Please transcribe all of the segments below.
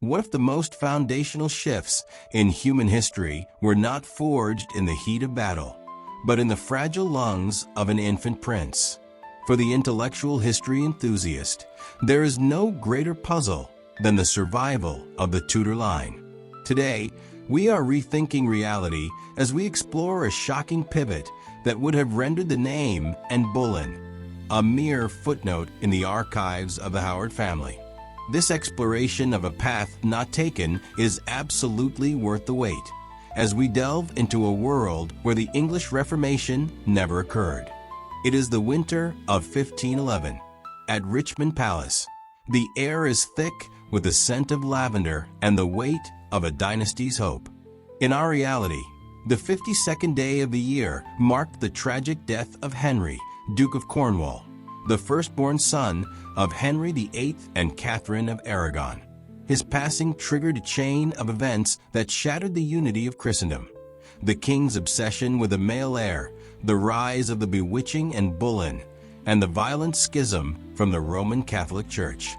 What if the most foundational shifts in human history were not forged in the heat of battle, but in the fragile lungs of an infant prince? For the intellectual history enthusiast, there is no greater puzzle than the survival of the Tudor line. Today, we are rethinking reality as we explore a shocking pivot that would have rendered the name and Bullen a mere footnote in the archives of the Howard family. This exploration of a path not taken is absolutely worth the wait, as we delve into a world where the English Reformation never occurred. It is the winter of 1511. At Richmond Palace, the air is thick with the scent of lavender and the weight of a dynasty's hope. In our reality, the 52nd day of the year marked the tragic death of Henry, Duke of Cornwall, the firstborn son of Henry VIII and Catherine of Aragon. His passing triggered a chain of events that shattered the unity of Christendom. The king's obsession with a male heir, the rise of the bewitching and Bullen, and the violent schism from the Roman Catholic Church.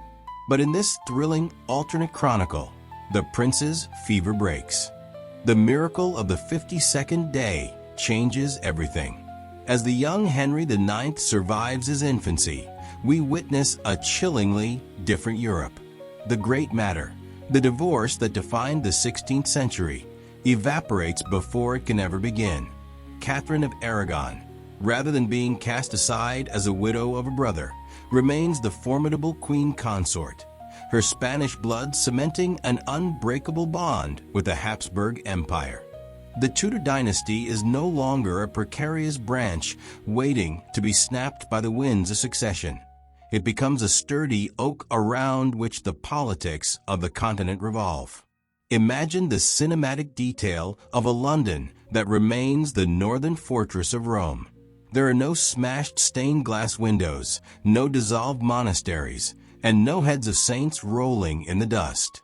But in this thrilling alternate chronicle, the prince's fever breaks. The miracle of the 52nd day changes everything. As the young Henry IX survives his infancy, we witness a chillingly different Europe. The great matter, the divorce that defined the 16th century, evaporates before it can ever begin. Catherine of Aragon, rather than being cast aside as a widow of a brother, remains the formidable queen consort, her Spanish blood cementing an unbreakable bond with the Habsburg Empire. The Tudor dynasty is no longer a precarious branch waiting to be snapped by the winds of succession. It becomes a sturdy oak around which the politics of the continent revolve. Imagine the cinematic detail of a London that remains the northern fortress of Rome. There are no smashed stained glass windows, no dissolved monasteries, and no heads of saints rolling in the dust.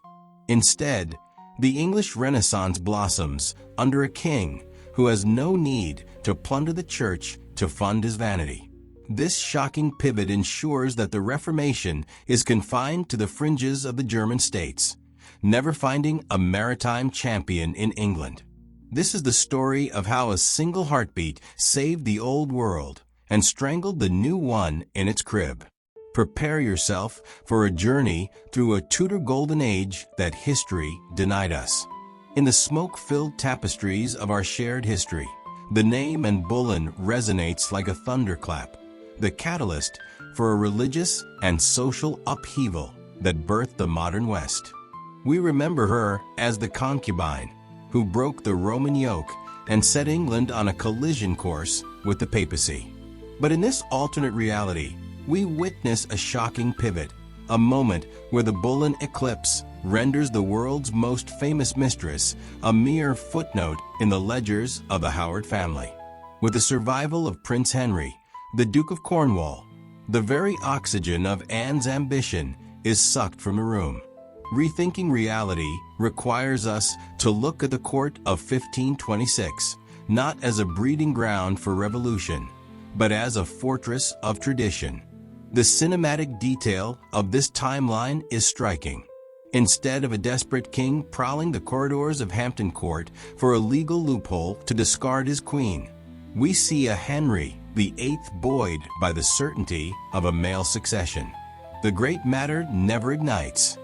Instead, the English Renaissance blossoms under a king who has no need to plunder the church to fund his vanity. This shocking pivot ensures that the Reformation is confined to the fringes of the German states, never finding a maritime champion in England. This is the story of how a single heartbeat saved the old world and strangled the new one in its crib. Prepare yourself for a journey through a Tudor golden age that history denied us. In the smoke-filled tapestries of our shared history, the name and Bullen resonates like a thunderclap, the catalyst for a religious and social upheaval that birthed the modern West. We remember her as the concubine who broke the Roman yoke and set England on a collision course with the papacy. But in this alternate reality, we witness a shocking pivot, a moment where the Bullen eclipse renders the world's most famous mistress a mere footnote in the ledgers of the Howard family. With the survival of Prince Henry, the Duke of Cornwall, the very oxygen of Anne's ambition is sucked from the room. Rethinking reality requires us to look at the court of 1526, not as a breeding ground for revolution, but as a fortress of tradition. The cinematic detail of this timeline is striking. Instead of a desperate king prowling the corridors of Hampton Court for a legal loophole to discard his queen, we see a Henry VIII buoyed by the certainty of a male succession. The great matter never ignites.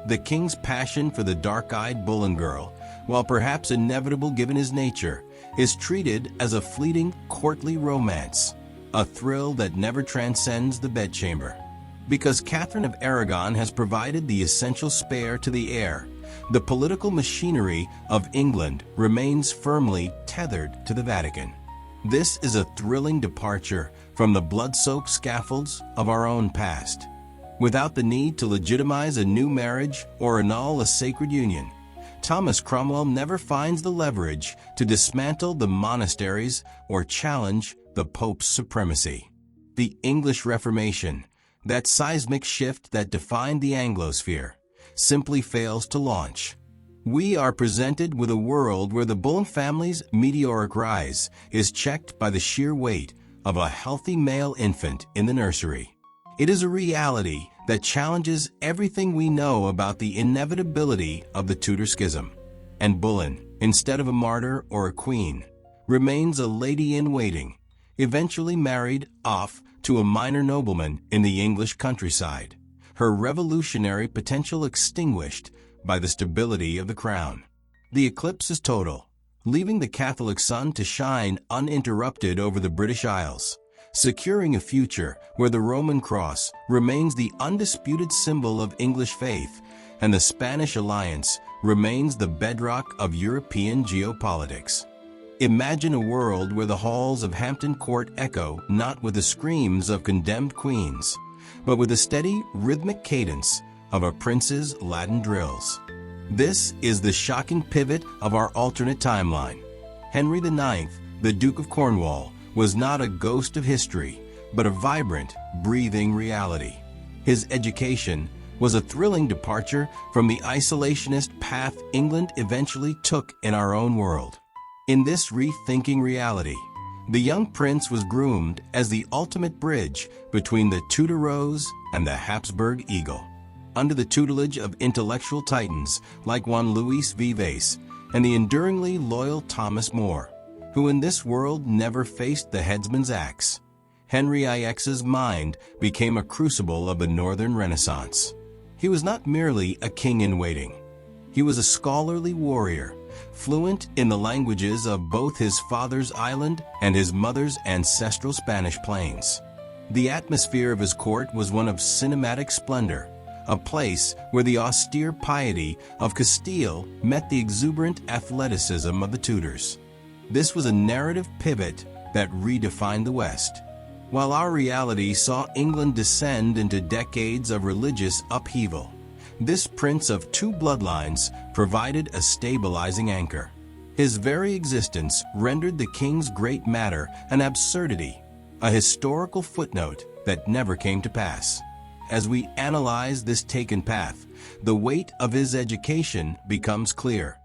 The king's passion for the dark-eyed Bullen girl, while perhaps inevitable given his nature, is treated as a fleeting courtly romance, a thrill that never transcends the bedchamber. Because Catherine of Aragon has provided the essential spare to the heir, the political machinery of England remains firmly tethered to the Vatican. This is a thrilling departure from the blood-soaked scaffolds of our own past. Without the need to legitimize a new marriage or annul a sacred union, Thomas Cromwell never finds the leverage to dismantle the monasteries or challenge the Pope's supremacy. The English Reformation, that seismic shift that defined the Anglosphere, simply fails to launch. We are presented with a world where the Bullen family's meteoric rise is checked by the sheer weight of a healthy male infant in the nursery. It is a reality that challenges everything we know about the inevitability of the Tudor schism. Anne Boleyn, instead of a martyr or a queen, remains a lady-in-waiting, eventually married off to a minor nobleman in the English countryside, her revolutionary potential extinguished by the stability of the crown. The eclipse is total, leaving the Catholic sun to shine uninterrupted over the British Isles, securing a future where the Roman cross remains the undisputed symbol of English faith and the Spanish alliance remains the bedrock of European geopolitics. Imagine a world where the halls of Hampton Court echo not with the screams of condemned queens, but with the steady, rhythmic cadence of a prince's Latin drills. This is the shocking pivot of our alternate timeline. Henry IX, the Duke of Cornwall, was not a ghost of history, but a vibrant, breathing reality. His education was a thrilling departure from the isolationist path England eventually took in our own world. In this rethinking reality, the young prince was groomed as the ultimate bridge between the Tudor rose and the Habsburg eagle. Under the tutelage of intellectual titans like Juan Luis Vives and the enduringly loyal Thomas More, who in this world never faced the headsman's axe, Henry IX's mind became a crucible of the Northern Renaissance. He was not merely a king-in-waiting. He was a scholarly warrior, fluent in the languages of both his father's island and his mother's ancestral Spanish plains. The atmosphere of his court was one of cinematic splendor, a place where the austere piety of Castile met the exuberant athleticism of the Tudors. This was a narrative pivot that redefined the West. While our reality saw England descend into decades of religious upheaval, this prince of two bloodlines provided a stabilizing anchor. His very existence rendered the king's great matter an absurdity, a historical footnote that never came to pass. As we analyze this taken path, the weight of his education becomes clear.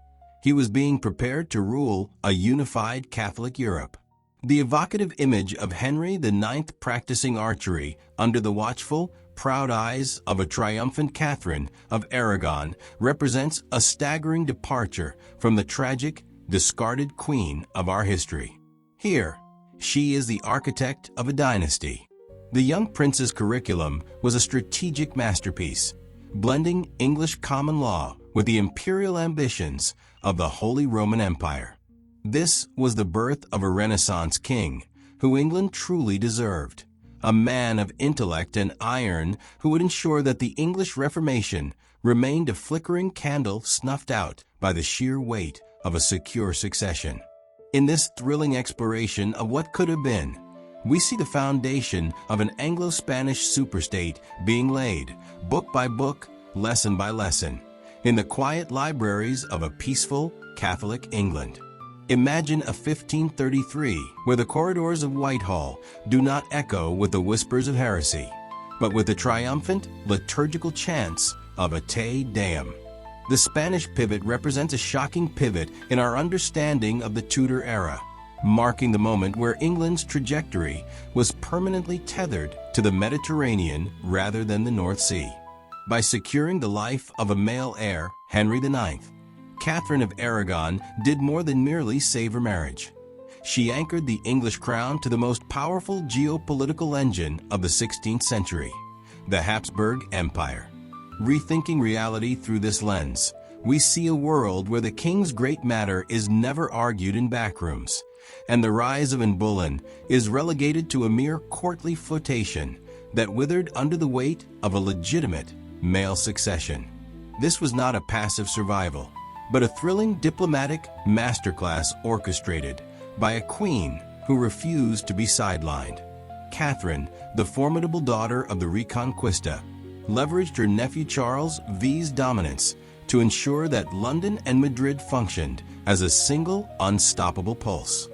He was being prepared to rule a unified Catholic Europe. The evocative image of Henry IX practicing archery under the watchful, proud eyes of a triumphant Catherine of Aragon represents a staggering departure from the tragic, discarded queen of our history. Here, she is the architect of a dynasty. The young prince's curriculum was a strategic masterpiece, blending English common law with the imperial ambitions of the Holy Roman Empire. This was the birth of a Renaissance king who England truly deserved, a man of intellect and iron who would ensure that the English Reformation remained a flickering candle snuffed out by the sheer weight of a secure succession. In this thrilling exploration of what could have been, we see the foundation of an Anglo-Spanish superstate being laid, book by book, lesson by lesson, in the quiet libraries of a peaceful Catholic England. Imagine a 1533 where the corridors of Whitehall do not echo with the whispers of heresy, but with the triumphant liturgical chants of a Te Deum. The Spanish pivot represents a shocking pivot in our understanding of the Tudor era, marking the moment where England's trajectory was permanently tethered to the Mediterranean rather than the North Sea. By securing the life of a male heir, Henry IX, Catherine of Aragon did more than merely save her marriage. She anchored the English crown to the most powerful geopolitical engine of the 16th century, the Habsburg Empire. Rethinking reality through this lens, we see a world where the king's great matter is never argued in backrooms, and the rise of Anne Boleyn is relegated to a mere courtly flirtation that withered under the weight of a legitimate male succession. This was not a passive survival, but a thrilling diplomatic masterclass orchestrated by a queen who refused to be sidelined. Catherine, the formidable daughter of the Reconquista, leveraged her nephew Charles V's dominance to ensure that London and Madrid functioned as a single, unstoppable pulse.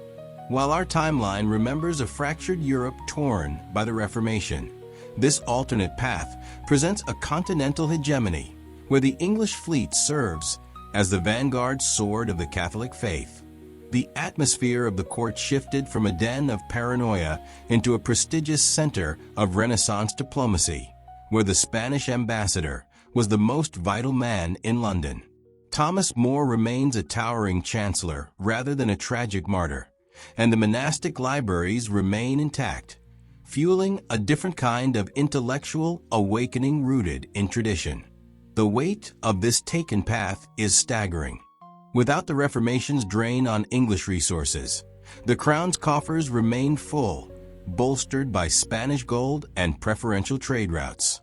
While our timeline remembers a fractured Europe torn by the Reformation, this alternate path presents a continental hegemony where the English fleet serves as the vanguard sword of the Catholic faith. The atmosphere of the court shifted from a den of paranoia into a prestigious center of Renaissance diplomacy, where the Spanish ambassador was the most vital man in London. Thomas More remains a towering chancellor rather than a tragic martyr, and the monastic libraries remain intact, fueling a different kind of intellectual awakening rooted in tradition. The weight of this taken path is staggering. Without the Reformation's drain on English resources, the crown's coffers remained full, bolstered by Spanish gold and preferential trade routes.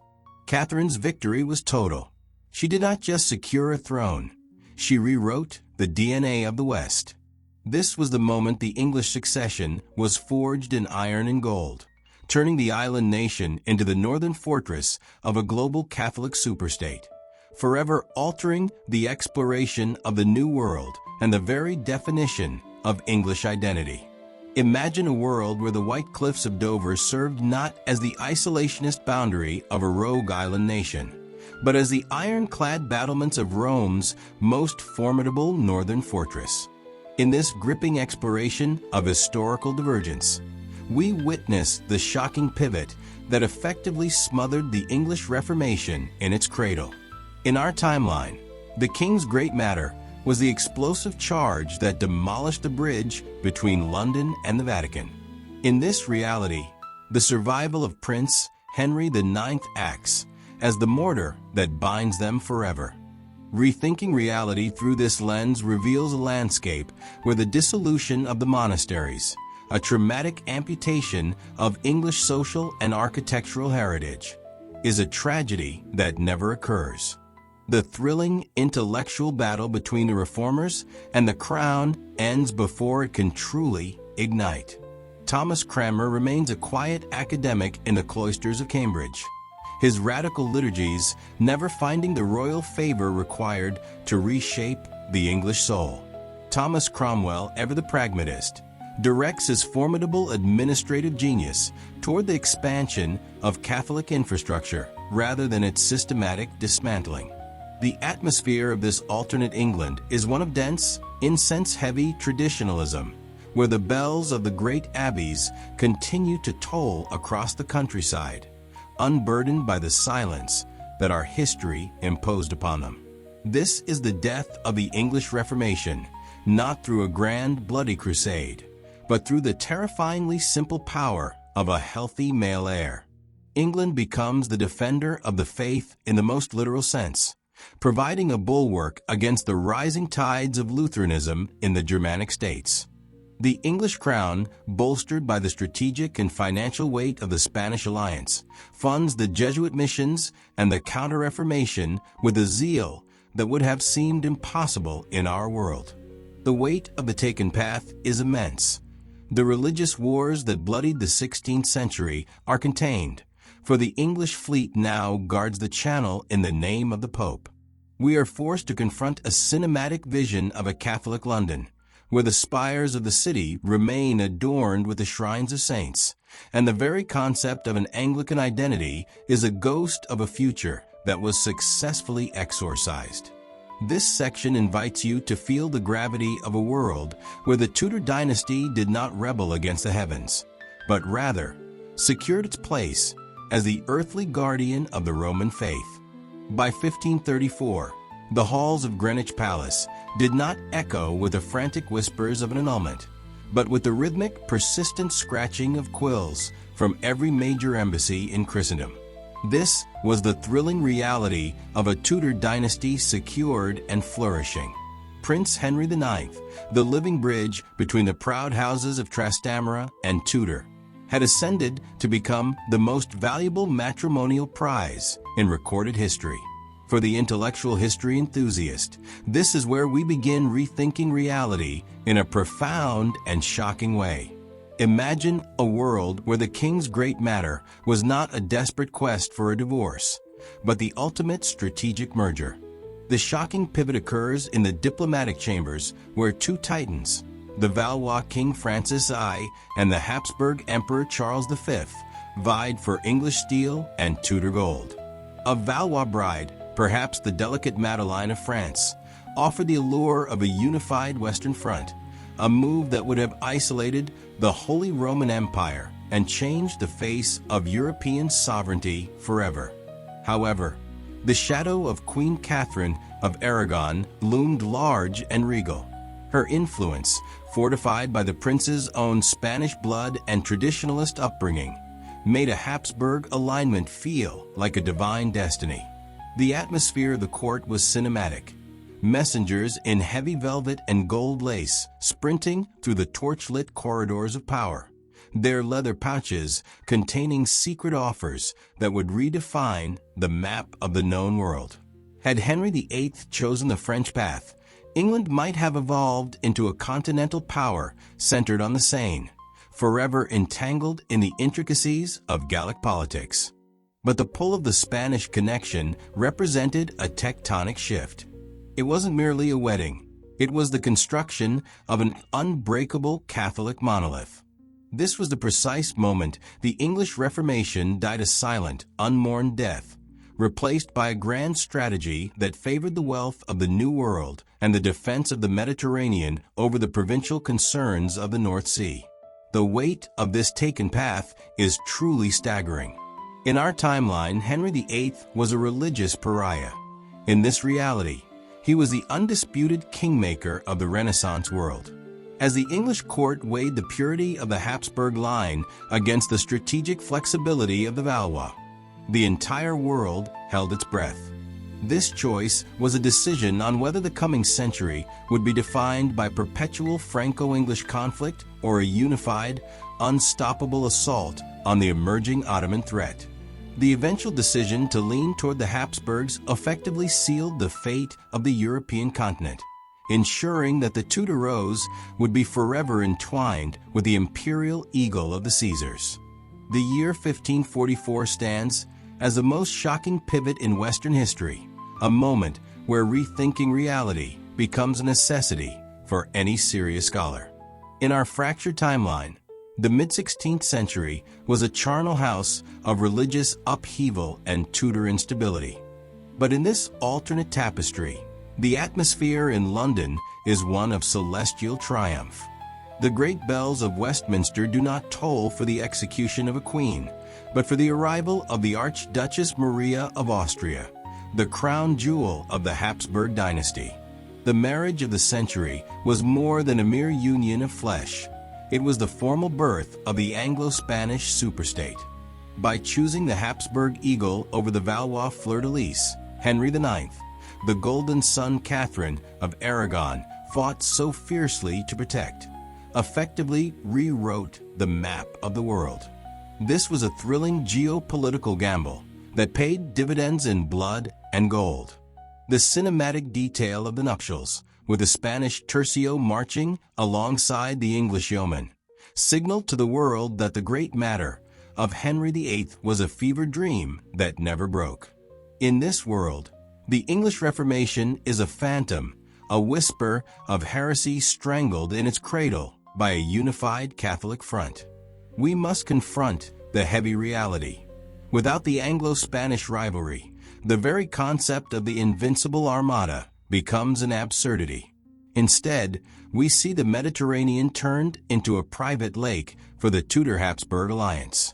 Catherine's victory was total. She did not just secure a throne, she rewrote the DNA of the West. This was the moment the English succession was forged in iron and gold, turning the island nation into the northern fortress of a global Catholic superstate, forever altering the exploration of the New World and the very definition of English identity. Imagine a world where the white cliffs of Dover served not as the isolationist boundary of a rogue island nation, but as the ironclad battlements of Rome's most formidable northern fortress. In this gripping exploration of historical divergence, we witness the shocking pivot that effectively smothered the English Reformation in its cradle. In our timeline, the King's Great Matter was the explosive charge that demolished the bridge between London and the Vatican. In this reality, the survival of Prince Henry IX acts as the mortar that binds them forever. Rethinking reality through this lens reveals a landscape where the dissolution of the monasteries, a traumatic amputation of English social and architectural heritage, is a tragedy that never occurs. The thrilling intellectual battle between the reformers and the crown ends before it can truly ignite. Thomas Cranmer remains a quiet academic in the cloisters of Cambridge, his radical liturgies never finding the royal favor required to reshape the English soul. Thomas Cromwell, ever the pragmatist, directs his formidable administrative genius toward the expansion of Catholic infrastructure rather than its systematic dismantling. The atmosphere of this alternate England is one of dense, incense-heavy traditionalism, where the bells of the great abbeys continue to toll across the countryside, unburdened by the silence that our history imposed upon them. This is the death of the English Reformation, not through a grand, bloody crusade, but through the terrifyingly simple power of a healthy male heir. England becomes the defender of the faith in the most literal sense, providing a bulwark against the rising tides of Lutheranism in the Germanic states. The English crown, bolstered by the strategic and financial weight of the Spanish alliance, funds the Jesuit missions and the Counter-Reformation with a zeal that would have seemed impossible in our world. The weight of the taken path is immense. The religious wars that bloodied the 16th century are contained, for the English fleet now guards the Channel in the name of the Pope. We are forced to confront a cinematic vision of a Catholic London, where the spires of the city remain adorned with the shrines of saints, and the very concept of an Anglican identity is a ghost of a future that was successfully exorcised. This section invites you to feel the gravity of a world where the Tudor dynasty did not rebel against the heavens, but rather secured its place as the earthly guardian of the Roman faith. By 1534, the halls of Greenwich Palace did not echo with the frantic whispers of an annulment, but with the rhythmic, persistent scratching of quills from every major embassy in Christendom. This was the thrilling reality of a Tudor dynasty secured and flourishing. Prince Henry IX, the living bridge between the proud houses of Trastamara and Tudor, had ascended to become the most valuable matrimonial prize in recorded history. For the intellectual history enthusiast, this is where we begin rethinking reality in a profound and shocking way. Imagine a world where the King's Great Matter was not a desperate quest for a divorce, but the ultimate strategic merger. The shocking pivot occurs in the diplomatic chambers where two titans, the Valois King Francis I and the Habsburg Emperor Charles V, vied for English steel and Tudor gold. A Valois bride, perhaps the delicate Madeleine of France, offered the allure of a unified Western Front, a move that would have isolated the Holy Roman Empire and changed the face of European sovereignty forever. However, the shadow of Queen Catherine of Aragon loomed large and regal. Her influence, fortified by the prince's own Spanish blood and traditionalist upbringing, made a Habsburg alignment feel like a divine destiny. The atmosphere of the court was cinematic. Messengers in heavy velvet and gold lace sprinting through the torchlit corridors of power, their leather pouches containing secret offers that would redefine the map of the known world. Had Henry VIII chosen the French path, England might have evolved into a continental power centered on the Seine, forever entangled in the intricacies of Gallic politics. But the pull of the Spanish connection represented a tectonic shift. It wasn't merely a wedding. It was the construction of an unbreakable Catholic monolith. This was the precise moment the English Reformation died a silent, unmourned death, replaced by a grand strategy that favored the wealth of the New World and the defense of the Mediterranean over the provincial concerns of the North Sea. The weight of this taken path is truly staggering. In our timeline, Henry VIII was a religious pariah. In this reality, he was the undisputed kingmaker of the Renaissance world. As the English court weighed the purity of the Habsburg line against the strategic flexibility of the Valois, the entire world held its breath. This choice was a decision on whether the coming century would be defined by perpetual Franco-English conflict or a unified, unstoppable assault on the emerging Ottoman threat. The eventual decision to lean toward the Habsburgs effectively sealed the fate of the European continent, ensuring that the Tudor rose would be forever entwined with the imperial eagle of the Caesars. The year 1544 stands as the most shocking pivot in Western history, a moment where rethinking reality becomes a necessity for any serious scholar. In our fractured timeline, the mid-16th century was a charnel house of religious upheaval and Tudor instability. But in this alternate tapestry, the atmosphere in London is one of celestial triumph. The great bells of Westminster do not toll for the execution of a queen, but for the arrival of the Archduchess Maria of Austria, the crown jewel of the Habsburg dynasty. The marriage of the century was more than a mere union of flesh. It was the formal birth of the Anglo-Spanish superstate. By choosing the Habsburg eagle over the Valois fleur-de-lis, Henry IX, the golden son Catherine of Aragon fought so fiercely to protect, effectively rewrote the map of the world. This was a thrilling geopolitical gamble that paid dividends in blood and gold. The cinematic detail of the nuptials, with the Spanish tercio marching alongside the English yeomen, signaled to the world that the great matter of Henry VIII was a fevered dream that never broke. In this world, the English Reformation is a phantom, a whisper of heresy strangled in its cradle by a unified Catholic front. We must confront the heavy reality. Without the Anglo-Spanish rivalry, the very concept of the invincible armada becomes an absurdity. Instead, we see the Mediterranean turned into a private lake for the Tudor-Habsburg alliance.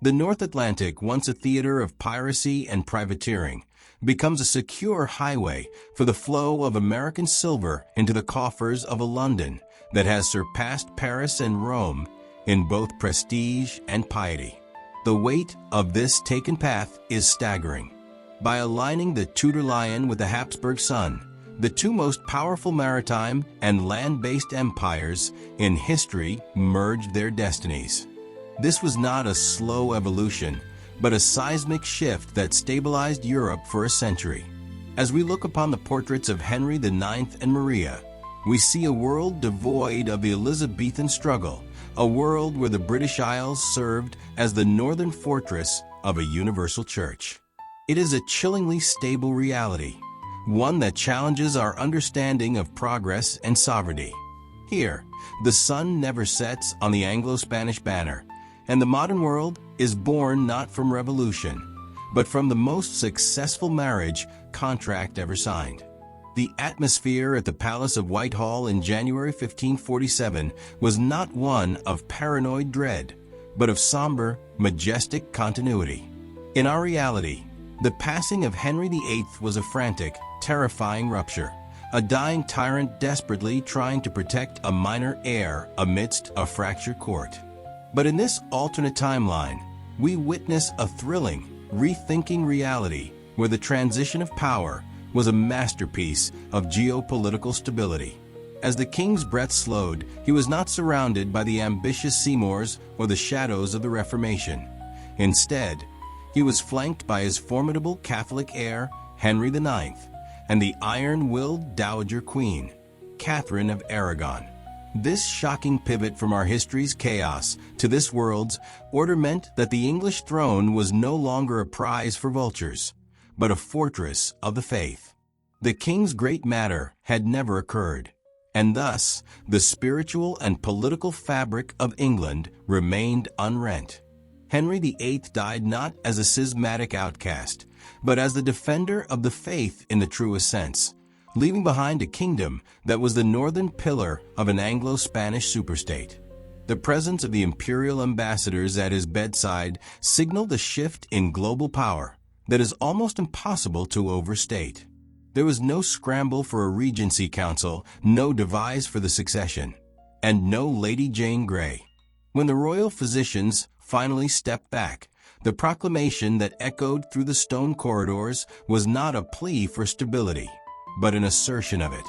The North Atlantic, once a theater of piracy and privateering, becomes a secure highway for the flow of American silver into the coffers of a London that has surpassed Paris and Rome in both prestige and piety. The weight of this taken path is staggering. By aligning the Tudor lion with the Habsburg sun, the two most powerful maritime and land-based empires in history merged their destinies. This was not a slow evolution, but a seismic shift that stabilized Europe for a century. As we look upon the portraits of Henry IX and Maria, we see a world devoid of the Elizabethan struggle, a world where the British Isles served as the northern fortress of a universal church. It is a chillingly stable reality, one that challenges our understanding of progress and sovereignty. Here, the sun never sets on the Anglo-Spanish banner, and the modern world is born not from revolution, but from the most successful marriage contract ever signed. The atmosphere at the Palace of Whitehall in January 1547 was not one of paranoid dread, but of somber, majestic continuity. In our reality, The passing of Henry VIII was a frantic, terrifying rupture, a dying tyrant desperately trying to protect a minor heir amidst a fractured court. But in this alternate timeline, we witness a thrilling, rethinking reality where the transition of power was a masterpiece of geopolitical stability. As the king's breath slowed, he was not surrounded by the ambitious Seymours or the shadows of the Reformation. Instead, he was flanked by his formidable Catholic heir, Henry IX, and the iron-willed Dowager Queen, Catherine of Aragon. This shocking pivot from our history's chaos to this world's order meant that the English throne was no longer a prize for vultures, but a fortress of the faith. The king's great matter had never occurred, and thus the spiritual and political fabric of England remained unrent. Henry VIII died not as a schismatic outcast, but as the defender of the faith in the truest sense, leaving behind a kingdom that was the northern pillar of an Anglo-Spanish superstate. The presence of the imperial ambassadors at his bedside signaled a shift in global power that is almost impossible to overstate. There was no scramble for a regency council, no devise for the succession, and no Lady Jane Grey. When the royal physicians finally stepped back, the proclamation that echoed through the stone corridors was not a plea for stability, but an assertion of it.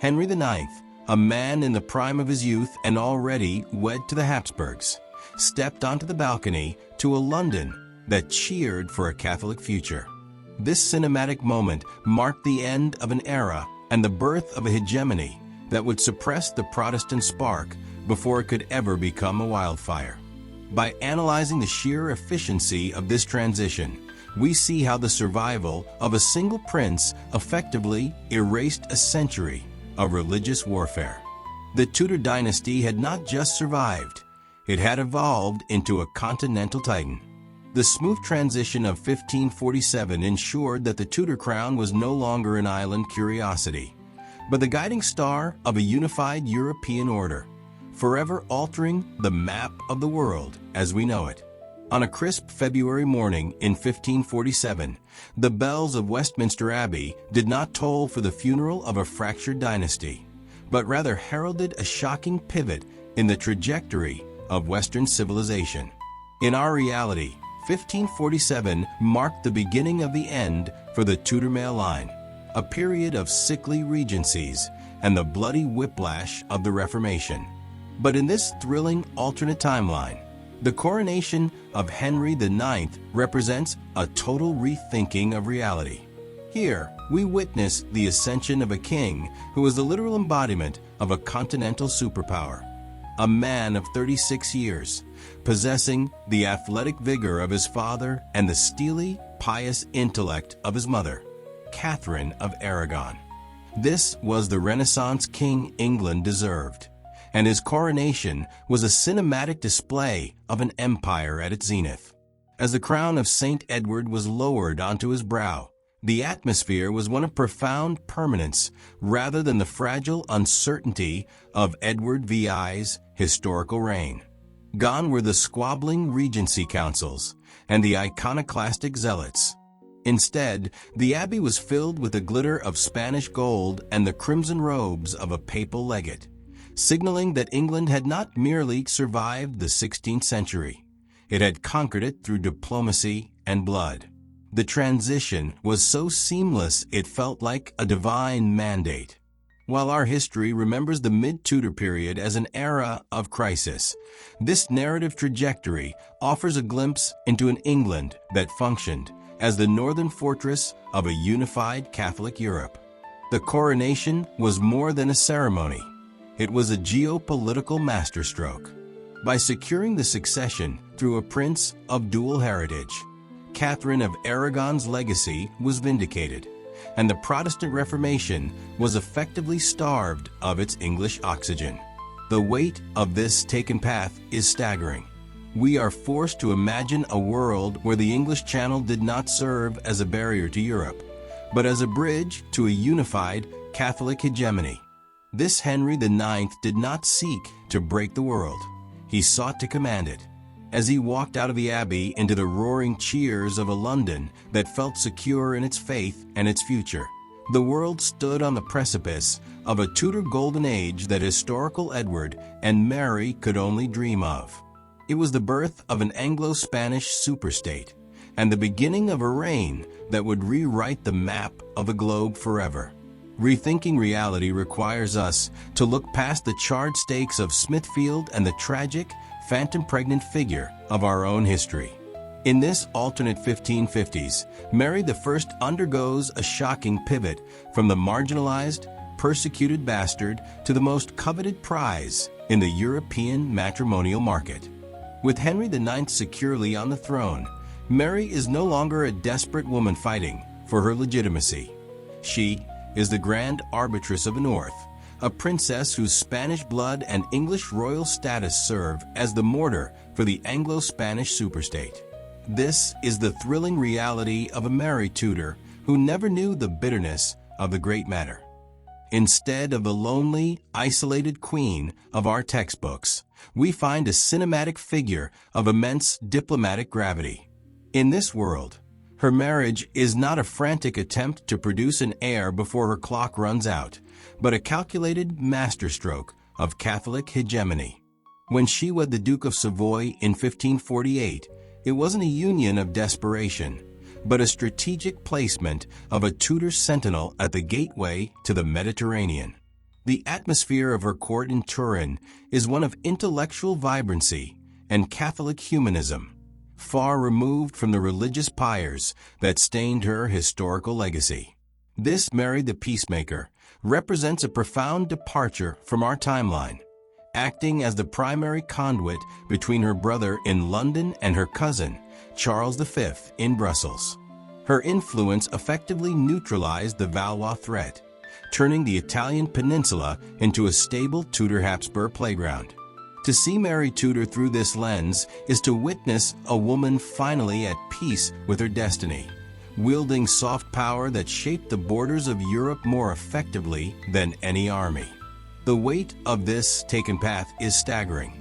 Henry IX, a man in the prime of his youth and already wed to the Habsburgs, stepped onto the balcony to a London that cheered for a Catholic future. This cinematic moment marked the end of an era and the birth of a hegemony that would suppress the Protestant spark before it could ever become a wildfire. By analyzing the sheer efficiency of this transition, we see how the survival of a single prince effectively erased a century of religious warfare. The Tudor dynasty had not just survived, it had evolved into a continental titan. The smooth transition of 1547 ensured that the Tudor crown was no longer an island curiosity, but the guiding star of a unified European order, forever altering the map of the world as we know it. On a crisp February morning in 1547, the bells of Westminster Abbey did not toll for the funeral of a fractured dynasty, but rather heralded a shocking pivot in the trajectory of Western civilization. In our reality, 1547 marked the beginning of the end for the Tudor male line, a period of sickly regencies and the bloody whiplash of the Reformation. But in this thrilling alternate timeline, the coronation of Henry IX represents a total rethinking of reality. Here, we witness the ascension of a king who is the literal embodiment of a continental superpower. A man of 36 years, possessing the athletic vigor of his father and the steely, pious intellect of his mother, Catherine of Aragon. This was the Renaissance king England deserved, and his coronation was a cinematic display of an empire at its zenith. As the crown of St. Edward was lowered onto his brow, the atmosphere was one of profound permanence rather than the fragile uncertainty of Edward VI's historical reign. Gone were the squabbling regency councils and the iconoclastic zealots. Instead, the abbey was filled with the glitter of Spanish gold and the crimson robes of a papal legate, signaling that England had not merely survived the 16th century. It had conquered it through diplomacy and blood. The transition was so seamless it felt like a divine mandate. While our history remembers the mid-Tudor period as an era of crisis, this narrative trajectory offers a glimpse into an England that functioned as the northern fortress of a unified Catholic Europe. The coronation was more than a ceremony. It was a geopolitical masterstroke. By securing the succession through a prince of dual heritage, Catherine of Aragon's legacy was vindicated, and the Protestant Reformation was effectively starved of its English oxygen. The weight of this taken path is staggering. We are forced to imagine a world where the English Channel did not serve as a barrier to Europe, but as a bridge to a unified Catholic hegemony. This Henry IX did not seek to break the world. He sought to command it. as he walked out of the abbey into the roaring cheers of a London that felt secure in its faith and its future. The world stood on the precipice of a Tudor golden age that historical Edward and Mary could only dream of. It was the birth of an Anglo-Spanish superstate and the beginning of a reign that would rewrite the map of the globe forever. Rethinking reality requires us to look past the charred stakes of Smithfield and the tragic, phantom-pregnant figure of our own history. In this alternate 1550s, Mary I undergoes a shocking pivot from the marginalized, persecuted bastard to the most coveted prize in the European matrimonial market. With Henry IX securely on the throne, Mary is no longer a desperate woman fighting for her legitimacy. She is the grand arbitress of the North, a princess whose Spanish blood and English royal status serve as the mortar for the Anglo-Spanish superstate. This is the thrilling reality of a Mary Tudor who never knew the bitterness of the great matter. Instead of the lonely, isolated queen of our textbooks, we find a cinematic figure of immense diplomatic gravity. In this world, her marriage is not a frantic attempt to produce an heir before her clock runs out, but a calculated masterstroke of Catholic hegemony. When she wed the Duke of Savoy in 1548, it wasn't a union of desperation, but a strategic placement of a Tudor sentinel at the gateway to the Mediterranean. The atmosphere of her court in Turin is one of intellectual vibrancy and Catholic humanism, far removed from the religious pyres that stained her historical legacy. This Mary the Peacemaker represents a profound departure from our timeline, acting as the primary conduit between her brother in London and her cousin, Charles V, in Brussels. Her influence effectively neutralized the Valois threat, turning the Italian peninsula into a stable Tudor Habsburg playground. To see Mary Tudor through this lens is to witness a woman finally at peace with her destiny, wielding soft power that shaped the borders of Europe more effectively than any army. The weight of this taken path is staggering.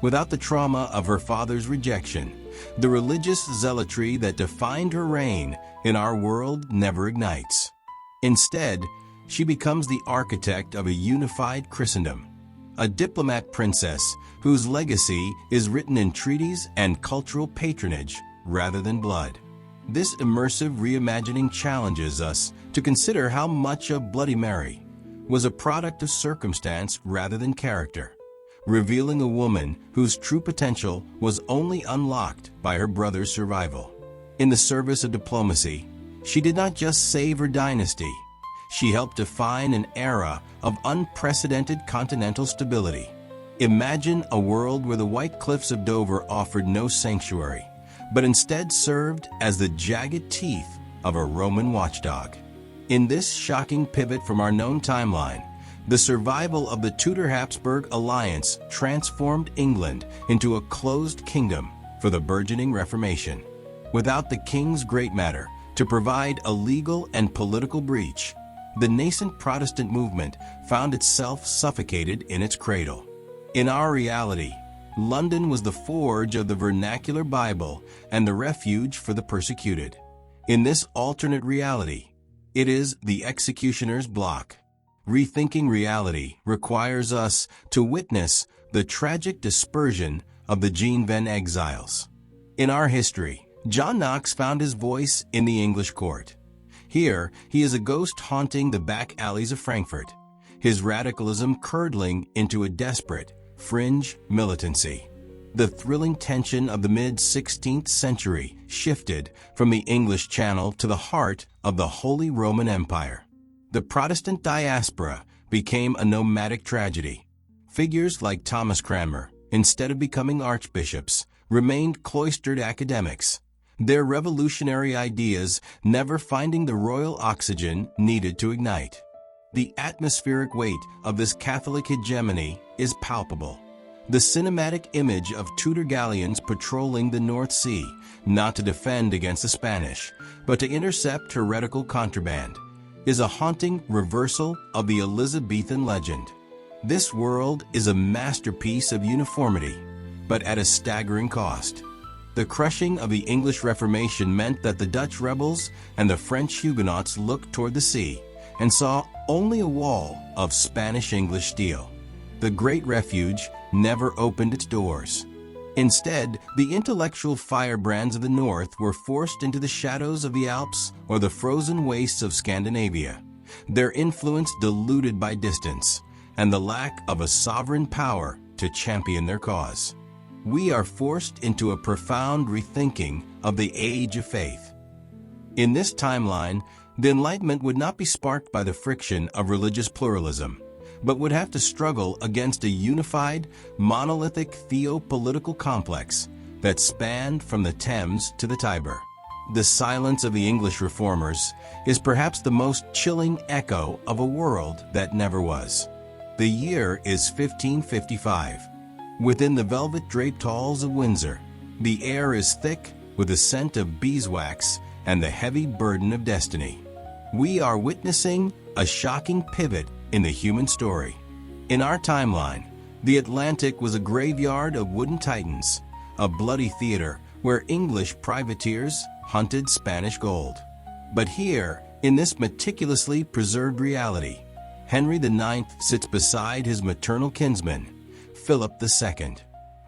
Without the trauma of her father's rejection, the religious zealotry that defined her reign in our world never ignites. Instead, she becomes the architect of a unified Christendom, a diplomat princess whose legacy is written in treaties and cultural patronage rather than blood. This immersive reimagining challenges us to consider how much of Bloody Mary was a product of circumstance rather than character, revealing a woman whose true potential was only unlocked by her brother's survival. In the service of diplomacy, she did not just save her dynasty, she helped define an era of unprecedented continental stability. Imagine a world where the white cliffs of Dover offered no sanctuary, but instead served as the jagged teeth of a Roman watchdog. In this shocking pivot from our known timeline, the survival of the Tudor Habsburg alliance transformed England into a closed kingdom for the burgeoning Reformation. Without the king's great matter to provide a legal and political breach, the nascent Protestant movement found itself suffocated in its cradle. In our reality, London was the forge of the vernacular Bible and the refuge for the persecuted. In this alternate reality, it is the executioner's block. Rethinking reality requires us to witness the tragic dispersion of the Genevan exiles. In our history, John Knox found his voice in the English court. Here, he is a ghost haunting the back alleys of Frankfurt, his radicalism curdling into a desperate, fringe militancy. The thrilling tension of the mid-16th century shifted from the English Channel to the heart of the Holy Roman Empire. The Protestant diaspora became a nomadic tragedy. Figures like Thomas Cranmer, instead of becoming archbishops, remained cloistered academics, their revolutionary ideas never finding the royal oxygen needed to ignite. The atmospheric weight of this Catholic hegemony is palpable. The cinematic image of Tudor galleons patrolling the North Sea, not to defend against the Spanish, but to intercept heretical contraband, is a haunting reversal of the Elizabethan legend. This world is a masterpiece of uniformity, but at a staggering cost. The crushing of the English Reformation meant that the Dutch rebels and the French Huguenots looked toward the sea and saw only a wall of Spanish-English steel. The Great Refuge never opened its doors. Instead, the intellectual firebrands of the North were forced into the shadows of the Alps or the frozen wastes of Scandinavia, their influence diluted by distance and the lack of a sovereign power to champion their cause. We are forced into a profound rethinking of the age of faith. In this timeline, the Enlightenment would not be sparked by the friction of religious pluralism, but would have to struggle against a unified, monolithic theopolitical complex that spanned from the Thames to the Tiber. The silence of the English reformers is perhaps the most chilling echo of a world that never was. The year is 1555. Within the velvet-draped halls of Windsor, the air is thick with the scent of beeswax and the heavy burden of destiny. We are witnessing a shocking pivot in the human story. In our timeline, the Atlantic was a graveyard of wooden titans, a bloody theater where English privateers hunted Spanish gold. But here, in this meticulously preserved reality, Henry IX sits beside his maternal kinsman, Philip II.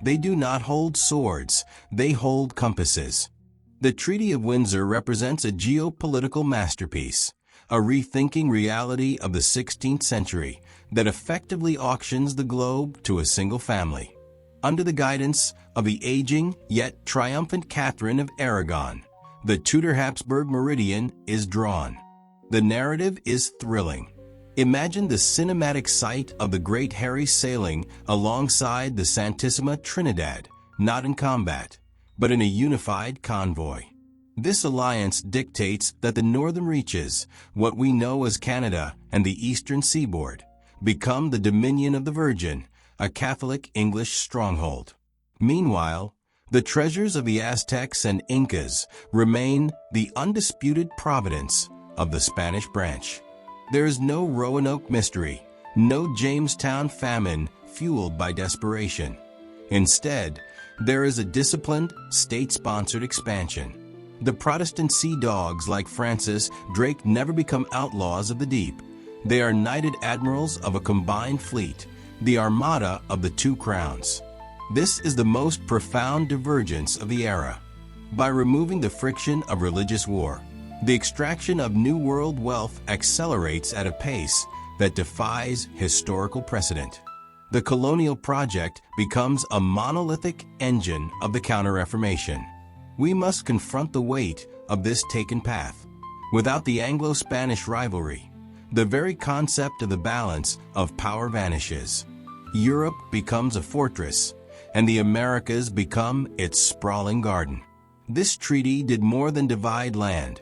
They do not hold swords, they hold compasses. The Treaty of Windsor represents a geopolitical masterpiece, a rethinking reality of the 16th century that effectively auctions the globe to a single family. Under the guidance of the aging yet triumphant Catherine of Aragon, the Tudor Habsburg meridian is drawn. The narrative is thrilling. Imagine the cinematic sight of the Great Harry sailing alongside the Santissima Trinidad, not in combat, but in a unified convoy. This alliance dictates that the northern reaches, what we know as Canada and the eastern seaboard, become the dominion of the Virgin, a Catholic English stronghold. Meanwhile, the treasures of the Aztecs and Incas remain the undisputed providence of the Spanish branch. There is no Roanoke mystery, no Jamestown famine fueled by desperation. Instead, there is a disciplined, state-sponsored expansion. The Protestant sea dogs like Francis Drake never become outlaws of the deep. They are knighted admirals of a combined fleet, the Armada of the Two Crowns. This is the most profound divergence of the era. By removing the friction of religious war, the extraction of New World wealth accelerates at a pace that defies historical precedent. The colonial project becomes a monolithic engine of the Counter-Reformation. We must confront the weight of this taken path. Without the Anglo-Spanish rivalry, the very concept of the balance of power vanishes. Europe becomes a fortress, and the Americas become its sprawling garden. This treaty did more than divide land.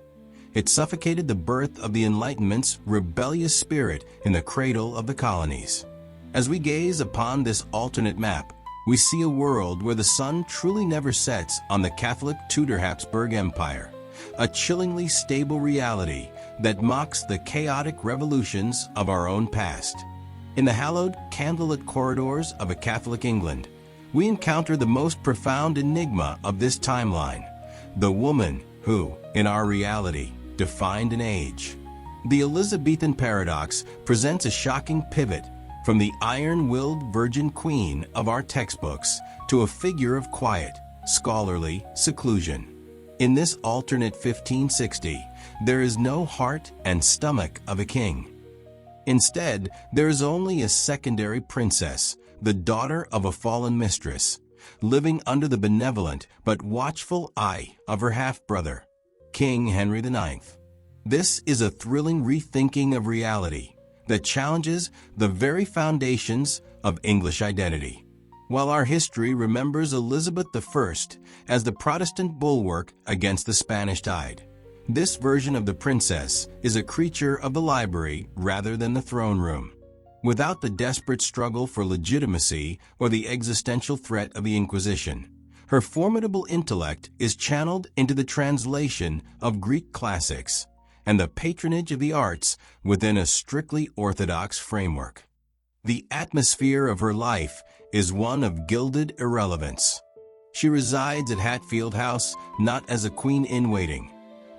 It suffocated the birth of the Enlightenment's rebellious spirit in the cradle of the colonies. As we gaze upon this alternate map, we see a world where the sun truly never sets on the Catholic Tudor Habsburg Empire, a chillingly stable reality that mocks the chaotic revolutions of our own past. In the hallowed, candlelit corridors of a Catholic England, we encounter the most profound enigma of this timeline, the woman who, in our reality, defined an age. The Elizabethan paradox presents a shocking pivot from the iron-willed virgin queen of our textbooks to a figure of quiet, scholarly seclusion. In this alternate 1560, there is no heart and stomach of a king. Instead, there is only a secondary princess, the daughter of a fallen mistress, living under the benevolent but watchful eye of her half-brother, King Henry IX. This is a thrilling rethinking of reality that challenges the very foundations of English identity. While our history remembers Elizabeth I as the Protestant bulwark against the Spanish tide, this version of the princess is a creature of the library rather than the throne room. Without the desperate struggle for legitimacy or the existential threat of the Inquisition, her formidable intellect is channeled into the translation of Greek classics and the patronage of the arts within a strictly orthodox framework. The atmosphere of her life is one of gilded irrelevance. She resides at Hatfield House not as a queen-in-waiting,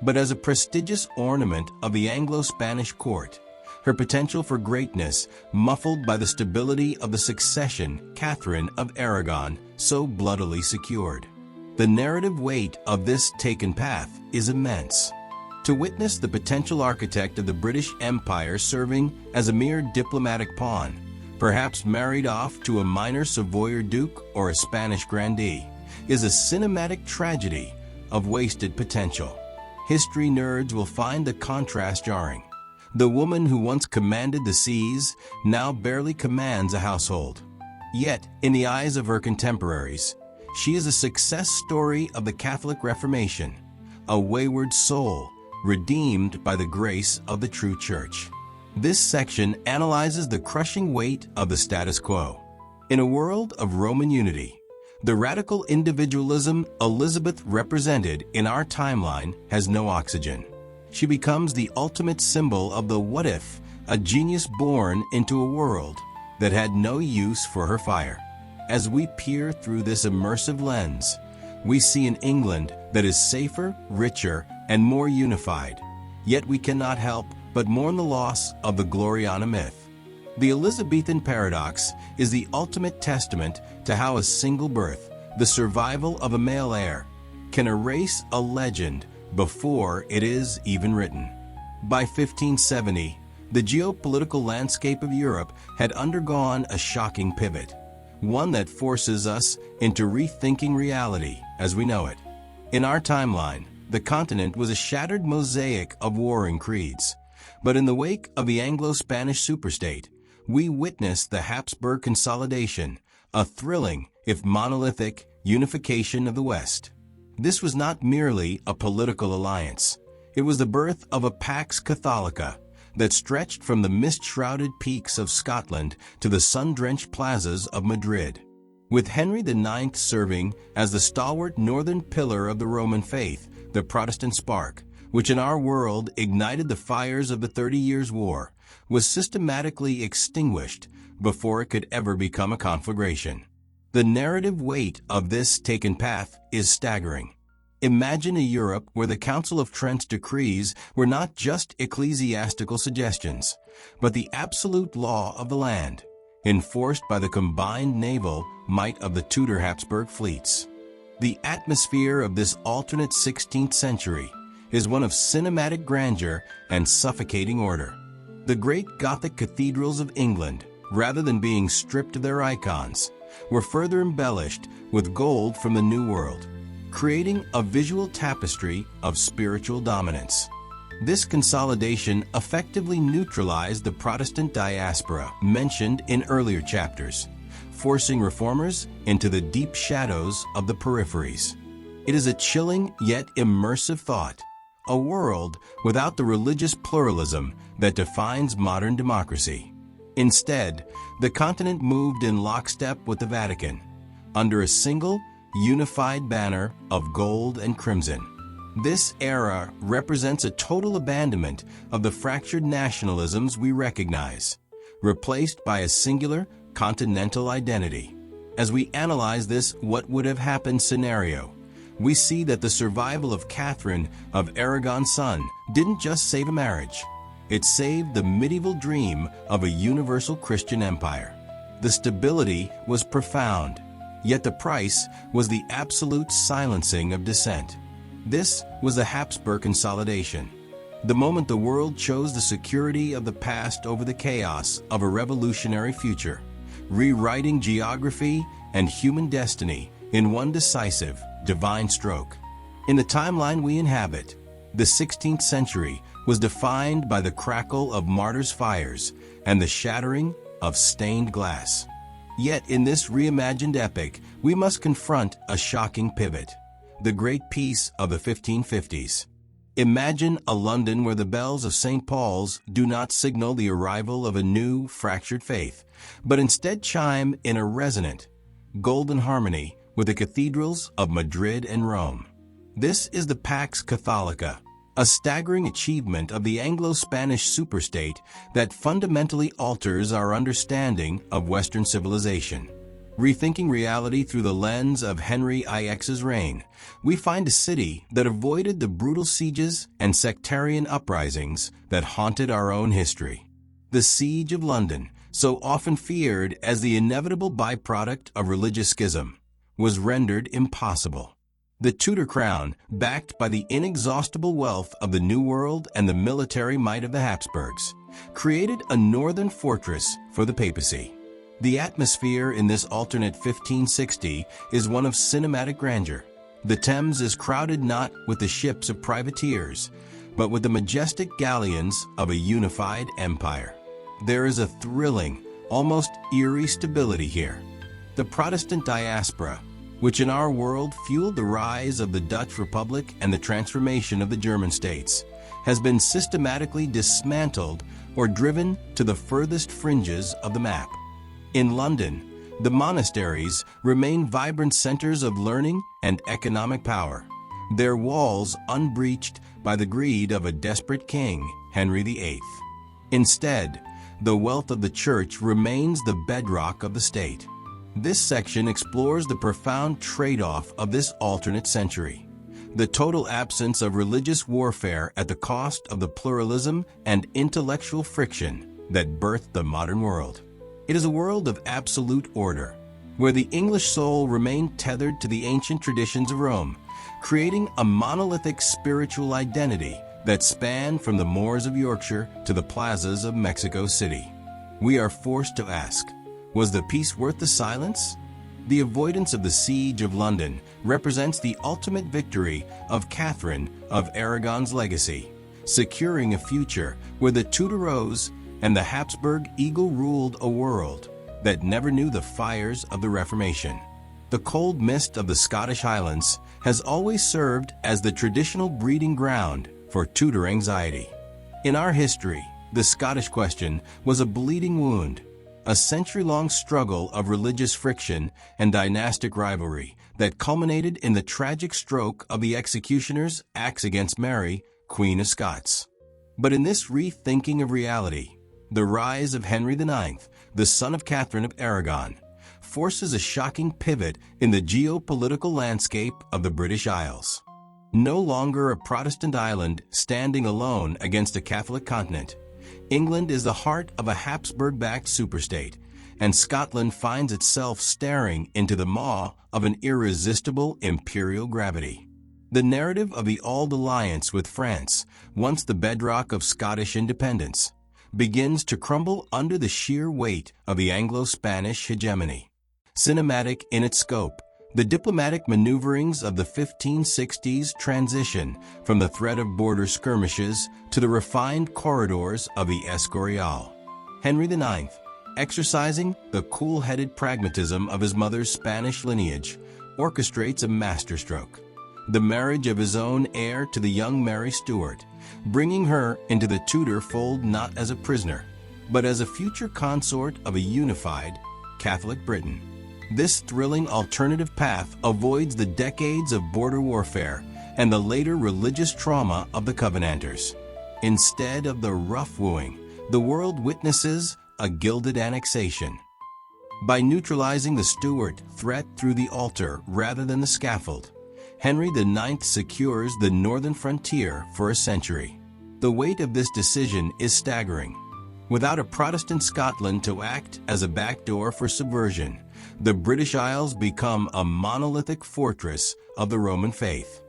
but as a prestigious ornament of the Anglo-Spanish court, her potential for greatness muffled by the stability of the succession Catherine of Aragon so bloodily secured. The narrative weight of this taken path is immense. To witness the potential architect of the British Empire serving as a mere diplomatic pawn, perhaps married off to a minor Savoyer duke or a Spanish grandee, is a cinematic tragedy of wasted potential. History nerds will find the contrast jarring. The woman who once commanded the seas now barely commands a household. Yet, in the eyes of her contemporaries, she is a success story of the Catholic Reformation, a wayward soul redeemed by the grace of the true church. This section analyzes the crushing weight of the status quo. In a world of Roman unity, the radical individualism Elizabeth represented in our timeline has no oxygen. She becomes the ultimate symbol of the what if, a genius born into a world that had no use for her fire. As we peer through this immersive lens, we see an England that is safer, richer, and more unified. Yet we cannot help but mourn the loss of the Gloriana myth. The Elizabethan paradox is the ultimate testament to how a single birth, the survival of a male heir, can erase a legend before it is even written. By 1570, the geopolitical landscape of Europe had undergone a shocking pivot, one that forces us into rethinking reality as we know it. In our timeline, the continent was a shattered mosaic of warring creeds. But in the wake of the Anglo-Spanish superstate, we witnessed the Habsburg consolidation, a thrilling, if monolithic, unification of the West. This was not merely a political alliance. It was the birth of a Pax Catholica that stretched from the mist-shrouded peaks of Scotland to the sun-drenched plazas of Madrid. With Henry IX serving as the stalwart northern pillar of the Roman faith, the Protestant spark, which in our world ignited the fires of the 30 Years' War, was systematically extinguished before it could ever become a conflagration. The narrative weight of this taken path is staggering. Imagine a Europe where the Council of Trent's decrees were not just ecclesiastical suggestions, but the absolute law of the land, enforced by the combined naval might of the Tudor Habsburg fleets. The atmosphere of this alternate 16th century is one of cinematic grandeur and suffocating order. The great Gothic cathedrals of England, rather than being stripped of their icons, were further embellished with gold from the New World, creating a visual tapestry of spiritual dominance. This consolidation effectively neutralized the Protestant diaspora mentioned in earlier chapters, forcing reformers into the deep shadows of the peripheries. It is a chilling yet immersive thought, a world without the religious pluralism that defines modern democracy. Instead, the continent moved in lockstep with the Vatican, under a single, unified banner of gold and crimson. This era represents a total abandonment of the fractured nationalisms we recognize, replaced by a singular, continental identity. As we analyze this what would have happened scenario, we see that the survival of Catherine of Aragon's son didn't just save a marriage. It saved the medieval dream of a universal Christian empire. The stability was profound, yet the price was the absolute silencing of dissent. This was the Habsburg consolidation. The moment the world chose the security of the past over the chaos of a revolutionary future, rewriting geography and human destiny in one decisive, divine stroke. In the timeline we inhabit, the 16th century was defined by the crackle of martyrs' fires and the shattering of stained glass. Yet in this reimagined epic, we must confront a shocking pivot: the Great Peace of the 1550s. Imagine a London where the bells of St. Paul's do not signal the arrival of a new, fractured faith, but instead chime in a resonant, golden harmony with the cathedrals of Madrid and Rome. This is the Pax Catholica, a staggering achievement of the Anglo-Spanish superstate that fundamentally alters our understanding of Western civilization. Rethinking reality through the lens of Henry VIII's reign, we find a city that avoided the brutal sieges and sectarian uprisings that haunted our own history. The Siege of London, so often feared as the inevitable byproduct of religious schism, was rendered impossible. The Tudor crown, backed by the inexhaustible wealth of the New World and the military might of the Habsburgs, created a northern fortress for the papacy. The atmosphere in this alternate 1560 is one of cinematic grandeur. The Thames is crowded not with the ships of privateers, but with the majestic galleons of a unified empire. There is a thrilling, almost eerie stability here. The Protestant diaspora, which in our world fueled the rise of the Dutch Republic and the transformation of the German states, has been systematically dismantled or driven to the furthest fringes of the map. In London, the monasteries remain vibrant centers of learning and economic power, their walls unbreached by the greed of a desperate king, Henry VIII. Instead, the wealth of the church remains the bedrock of the state. This section explores the profound trade-off of this alternate century, the total absence of religious warfare at the cost of the pluralism and intellectual friction that birthed the modern world. It is a world of absolute order, where the English soul remained tethered to the ancient traditions of Rome, creating a monolithic spiritual identity that spanned from the moors of Yorkshire to the plazas of Mexico City. We are forced to ask, was the peace worth the silence? The avoidance of the Siege of London represents the ultimate victory of Catherine of Aragon's legacy, securing a future where the Tudors and the Habsburg eagle ruled a world that never knew the fires of the Reformation. The cold mist of the Scottish Highlands has always served as the traditional breeding ground for Tudor anxiety. In our history, the Scottish question was a bleeding wound, a century-long struggle of religious friction and dynastic rivalry that culminated in the tragic stroke of the executioner's axe against Mary, Queen of Scots. But in this rethinking of reality, the rise of Henry IX, the son of Catherine of Aragon, forces a shocking pivot in the geopolitical landscape of the British Isles. No longer a Protestant island standing alone against a Catholic continent, England is the heart of a Habsburg-backed superstate, and Scotland finds itself staring into the maw of an irresistible imperial gravity. The narrative of the Auld Alliance with France, once the bedrock of Scottish independence, begins to crumble under the sheer weight of the Anglo-Spanish hegemony. Cinematic in its scope, the diplomatic maneuverings of the 1560s transition from the threat of border skirmishes to the refined corridors of the Escorial. Henry IX, exercising the cool-headed pragmatism of his mother's Spanish lineage, orchestrates a masterstroke, the marriage of his own heir to the young Mary Stuart, bringing her into the Tudor fold not as a prisoner, but as a future consort of a unified Catholic Britain. This thrilling alternative path avoids the decades of border warfare and the later religious trauma of the Covenanters. Instead of the rough wooing, the world witnesses a gilded annexation. By neutralizing the Stuart threat through the altar rather than the scaffold, Henry IX secures the northern frontier for a century. The weight of this decision is staggering. Without a Protestant Scotland to act as a backdoor for subversion, the British Isles become a monolithic fortress of the Roman faith.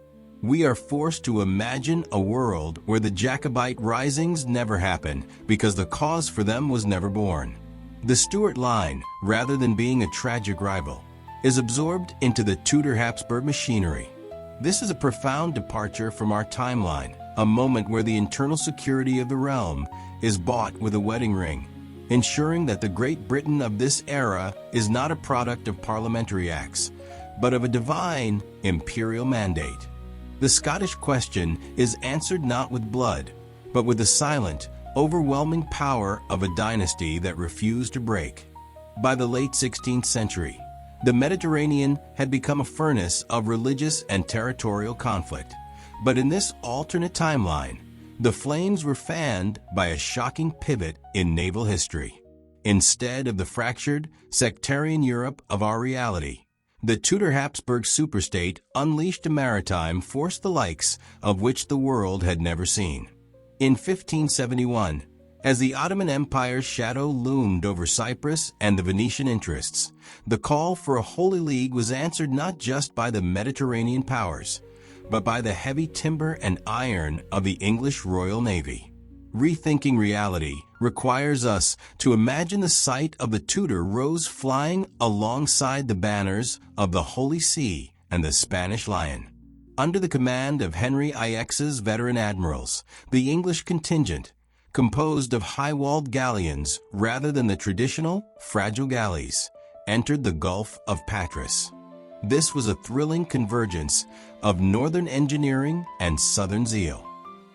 We are forced to imagine a world where the Jacobite risings never happen because the cause for them was never born. The Stuart line, rather than being a tragic rival, is absorbed into the Tudor Habsburg machinery. This is a profound departure from our timeline, a moment where the internal security of the realm is bought with a wedding ring, ensuring that the Great Britain of this era is not a product of parliamentary acts, but of a divine imperial mandate. The Scottish question is answered not with blood, but with the silent, overwhelming power of a dynasty that refused to break. By the late 16th century, the Mediterranean had become a furnace of religious and territorial conflict, But in this alternate timeline, the flames were fanned by a shocking pivot in naval history. Instead of the fractured, sectarian Europe of our reality, the Tudor Habsburg superstate unleashed a maritime force the likes of which the world had never seen. In 1571, as the Ottoman Empire's shadow loomed over Cyprus and the Venetian interests, the call for a Holy League was answered not just by the Mediterranean powers, but by the heavy timber and iron of the English Royal Navy. Rethinking reality requires us to imagine the sight of the Tudor rose flying alongside the banners of the Holy See and the Spanish Lion. Under the command of Henry VIII's veteran admirals, the English contingent, composed of high-walled galleons rather than the traditional, fragile galleys, entered the Gulf of Patras. This was a thrilling convergence of northern engineering and southern zeal.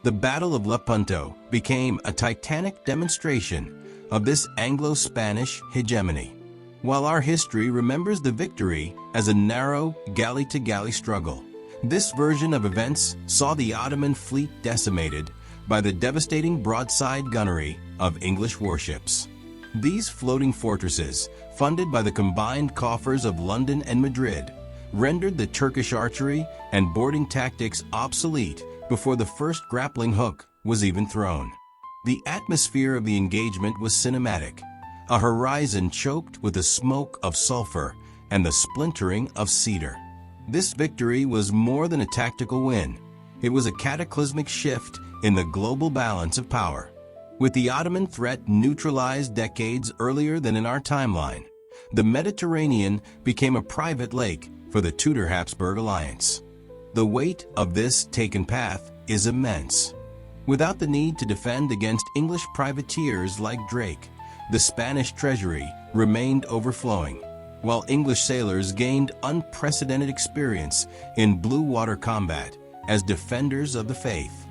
The Battle of Lepanto became a titanic demonstration of this Anglo-Spanish hegemony. While our history remembers the victory as a narrow galley-to-galley struggle, this version of events saw the Ottoman fleet decimated by the devastating broadside gunnery of English warships. These floating fortresses, funded by the combined coffers of London and Madrid, rendered the Turkish archery and boarding tactics obsolete before the first grappling hook was even thrown. The atmosphere of the engagement was cinematic, a horizon choked with the smoke of sulfur and the splintering of cedar. This victory was more than a tactical win. It was a cataclysmic shift in the global balance of power. With the Ottoman threat neutralized decades earlier than in our timeline, the Mediterranean became a private lake for the Tudor-Habsburg alliance. The weight of this taken path is immense. Without the need to defend against English privateers like Drake, the Spanish treasury remained overflowing, while English sailors gained unprecedented experience in blue water combat as defenders of the faith.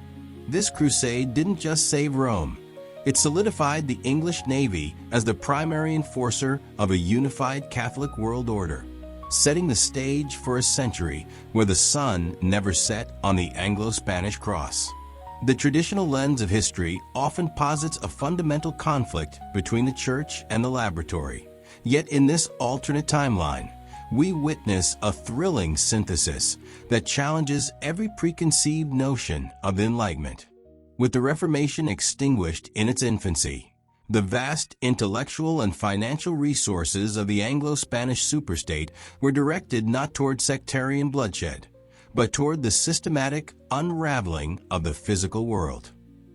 This crusade didn't just save Rome, it solidified the English Navy as the primary enforcer of a unified Catholic world order, setting the stage for a century where the sun never set on the Anglo-Spanish cross. The traditional lens of history often posits a fundamental conflict between the church and the laboratory. Yet in this alternate timeline, we witness a thrilling synthesis that challenges every preconceived notion of the Enlightenment. With the Reformation extinguished in its infancy, the vast intellectual and financial resources of the Anglo-Spanish superstate were directed not toward sectarian bloodshed, but toward the systematic unraveling of the physical world.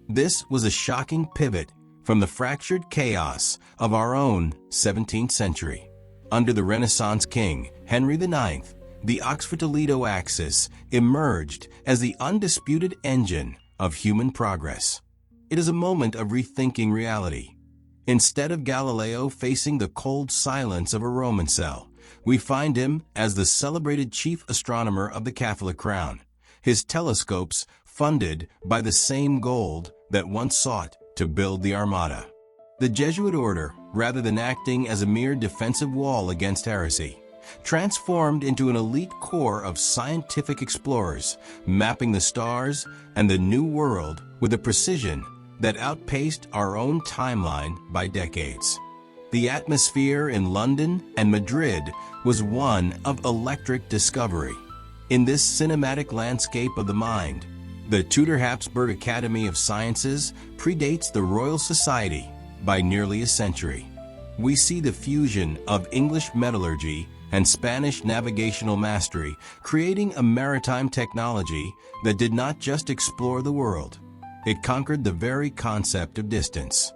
This was a shocking pivot from the fractured chaos of our own 17th century. Under the Renaissance king, Henry VIII, the Oxford-Toledo axis emerged as the undisputed engine of human progress. It is a moment of rethinking reality. Instead of Galileo facing the cold silence of a Roman cell, we find him as the celebrated chief astronomer of the Catholic crown, his telescopes funded by the same gold that once sought to build the Armada. The Jesuit order, rather than acting as a mere defensive wall against heresy, transformed into an elite corps of scientific explorers, mapping the stars and the New World with a precision that outpaced our own timeline by decades. The atmosphere in London and Madrid was one of electric discovery. In this cinematic landscape of the mind, the Tudor Habsburg Academy of Sciences predates the Royal Society by nearly a century. We see the fusion of English metallurgy and Spanish navigational mastery, creating a maritime technology that did not just explore the world. It conquered the very concept of distance.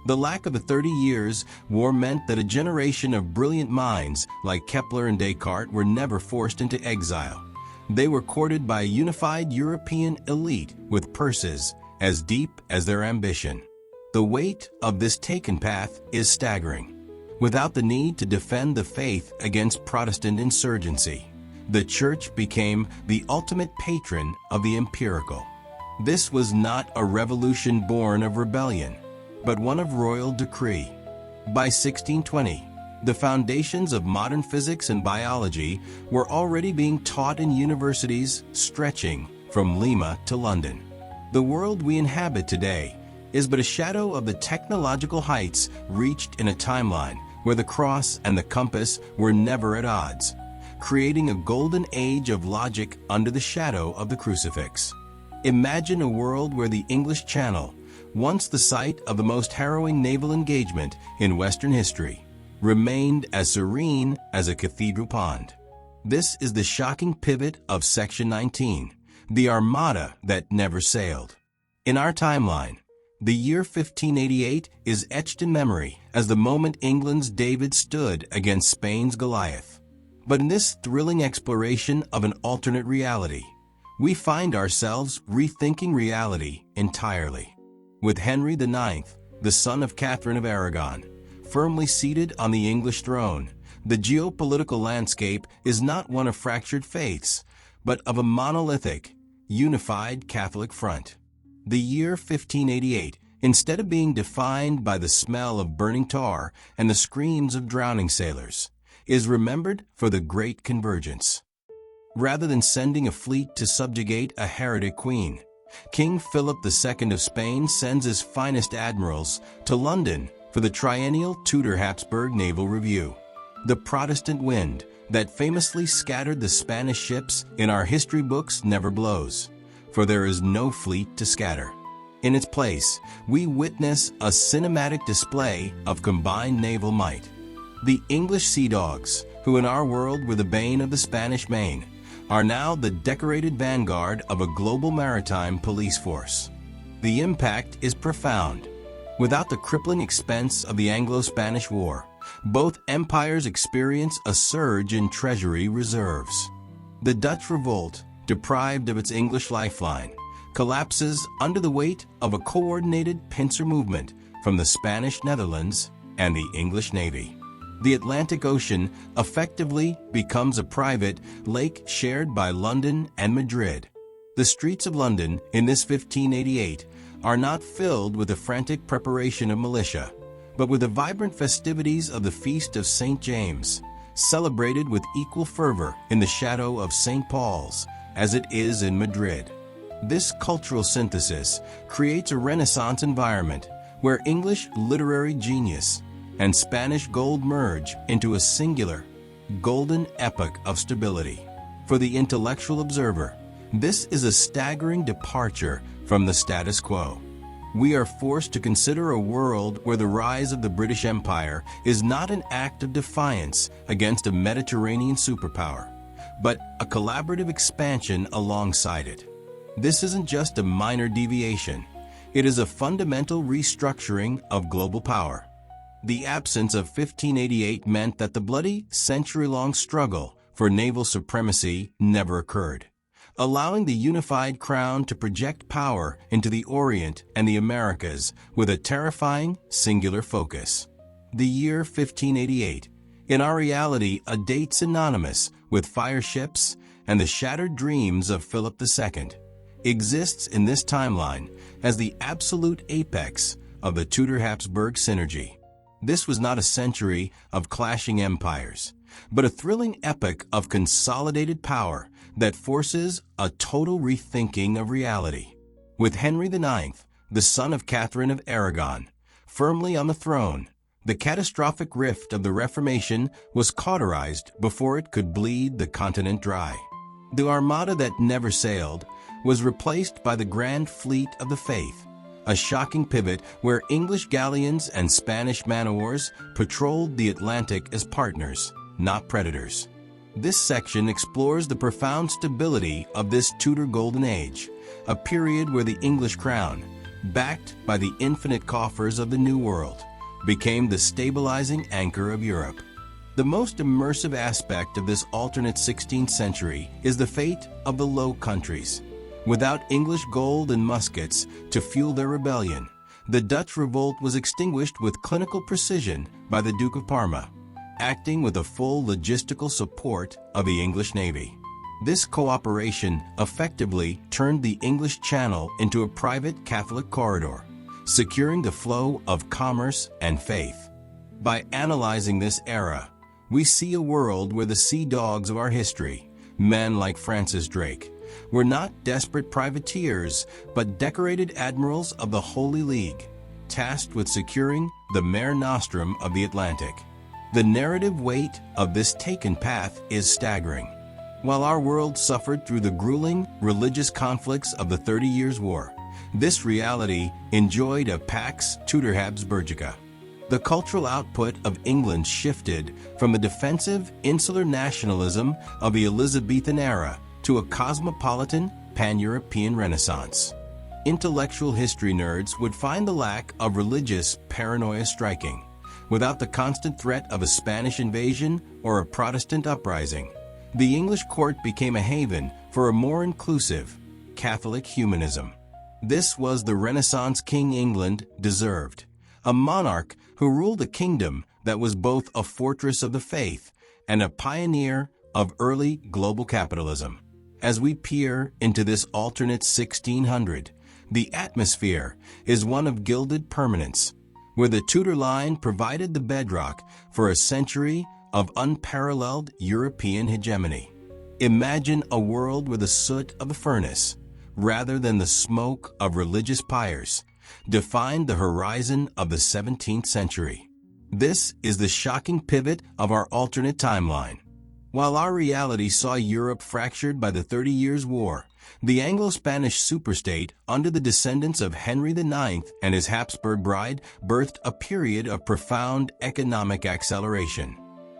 The lack of a 30-year war meant that a generation of brilliant minds like Kepler and Descartes were never forced into exile. They were courted by a unified European elite with purses as deep as their ambition. The weight of this taken path is staggering. Without the need to defend the faith against Protestant insurgency, the Church became the ultimate patron of the empirical. This was not a revolution born of rebellion, but one of royal decree. By 1620, the foundations of modern physics and biology were already being taught in universities, stretching from Lima to London. The world we inhabit today is but a shadow of the technological heights reached in a timeline where the cross and the compass were never at odds, creating a golden age of logic under the shadow of the crucifix. Imagine a world where the English Channel, once the site of the most harrowing naval engagement in Western history, remained as serene as a cathedral pond. This is the shocking pivot of Section 19, the armada that never sailed. In our timeline, the year 1588 is etched in memory as the moment England's David stood against Spain's Goliath. But in this thrilling exploration of an alternate reality, we find ourselves rethinking reality entirely. With Henry IX, the son of Catherine of Aragon, firmly seated on the English throne, the geopolitical landscape is not one of fractured faiths, but of a monolithic, unified Catholic front. The year 1588, instead of being defined by the smell of burning tar and the screams of drowning sailors, is remembered for the Great Convergence. Rather than sending a fleet to subjugate a heretic queen, King Philip II of Spain sends his finest admirals to London for the triennial Tudor-Habsburg Naval Review. The Protestant wind that famously scattered the Spanish ships in our history books never blows, for there is no fleet to scatter. In its place, we witness a cinematic display of combined naval might. The English sea dogs, who in our world were the bane of the Spanish Main, are now the decorated vanguard of a global maritime police force. The impact is profound. Without the crippling expense of the Anglo-Spanish War, both empires experience a surge in treasury reserves. The Dutch revolt, deprived of its English lifeline, collapses under the weight of a coordinated pincer movement from the Spanish Netherlands and the English Navy. The Atlantic Ocean effectively becomes a private lake shared by London and Madrid. The streets of London in this 1588 are not filled with the frantic preparation of militia, but with the vibrant festivities of the Feast of St. James, celebrated with equal fervor in the shadow of St. Paul's as it is in Madrid. This cultural synthesis creates a Renaissance environment where English literary genius and Spanish gold merge into a singular, golden epoch of stability. For the intellectual observer, this is a staggering departure from the status quo. We are forced to consider a world where the rise of the British Empire is not an act of defiance against a Mediterranean superpower, but a collaborative expansion alongside it. This isn't just a minor deviation. It is a fundamental restructuring of global power. The absence of 1588 meant that the bloody, century-long struggle for naval supremacy never occurred, allowing the unified crown to project power into the Orient and the Americas with a terrifying, singular focus. The year 1588, in our reality a date synonymous with fire ships and the shattered dreams of Philip II, exists in this timeline as the absolute apex of the Tudor-Habsburg synergy. This was not a century of clashing empires, but a thrilling epoch of consolidated power that forces a total rethinking of reality. With Henry IX, the son of Catherine of Aragon, firmly on the throne, the catastrophic rift of the Reformation was cauterized before it could bleed the continent dry. The armada that never sailed was replaced by the Grand Fleet of the Faith, a shocking pivot where English galleons and Spanish man-o-wars patrolled the Atlantic as partners, not predators. This section explores the profound stability of this Tudor Golden Age, a period where the English crown, backed by the infinite coffers of the New World, became the stabilizing anchor of Europe. The most immersive aspect of this alternate 16th century is the fate of the Low Countries. Without English gold and muskets to fuel their rebellion, the Dutch revolt was extinguished with clinical precision by the Duke of Parma, acting with the full logistical support of the English Navy. This cooperation effectively turned the English Channel into a private Catholic corridor, securing the flow of commerce and faith. By analyzing this era, we see a world where the sea dogs of our history, men like Francis Drake, were not desperate privateers, but decorated admirals of the Holy League, tasked with securing the Mare Nostrum of the Atlantic. The narrative weight of this taken path is staggering. While our world suffered through the grueling religious conflicts of the 30 Years' War, this reality enjoyed a Pax Tudor Habsburgica. The cultural output of England shifted from a defensive, insular nationalism of the Elizabethan era to a cosmopolitan, pan-European Renaissance. Intellectual history nerds would find the lack of religious paranoia striking, without the constant threat of a Spanish invasion or a Protestant uprising. The English court became a haven for a more inclusive, Catholic humanism. This was the Renaissance king England deserved, a monarch who ruled a kingdom that was both a fortress of the faith and a pioneer of early global capitalism. As we peer into this alternate 1600, the atmosphere is one of gilded permanence, where the Tudor line provided the bedrock for a century of unparalleled European hegemony. Imagine a world where the soot of the furnace, rather than the smoke of religious pyres, defined the horizon of the 17th century. This is the shocking pivot of our alternate timeline. While our reality saw Europe fractured by the 30 Years' War, the Anglo-Spanish superstate under the descendants of Henry IX and his Habsburg bride birthed a period of profound economic acceleration.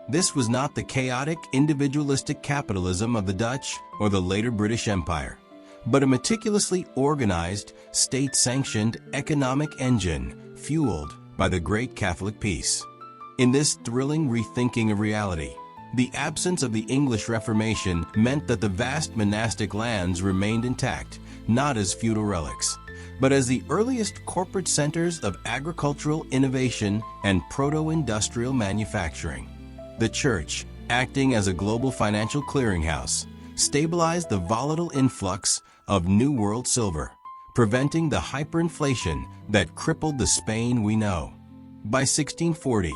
This was not the chaotic, individualistic capitalism of the Dutch or the later British Empire, but a meticulously organized, state-sanctioned economic engine fueled by the Great Catholic Peace. In this thrilling rethinking of reality, the absence of the English Reformation meant that the vast monastic lands remained intact, not as feudal relics, but as the earliest corporate centers of agricultural innovation and proto-industrial manufacturing. The Church, acting as a global financial clearinghouse, stabilized the volatile influx of New World silver, preventing the hyperinflation that crippled the Spain we know. By 1640,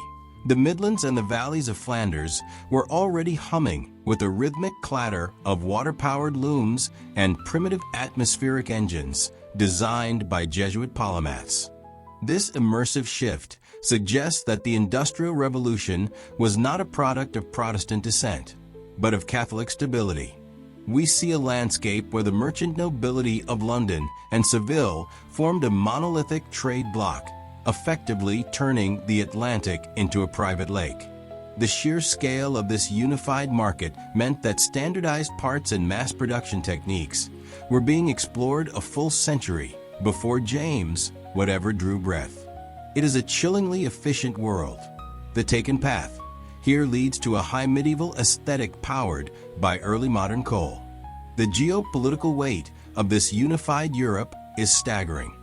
the Midlands and the valleys of Flanders were already humming with a rhythmic clatter of water-powered looms and primitive atmospheric engines designed by Jesuit polymaths. This immersive shift suggests that the Industrial Revolution was not a product of Protestant descent, but of Catholic stability. We see a landscape where the merchant nobility of London and Seville formed a monolithic trade bloc, effectively turning the Atlantic into a private lake. The sheer scale of this unified market meant that standardized parts and mass production techniques were being explored a full century before James would ever drew breath. It is a chillingly efficient world. The taken path here leads to a high medieval aesthetic powered by early modern coal. The geopolitical weight of this unified Europe is staggering.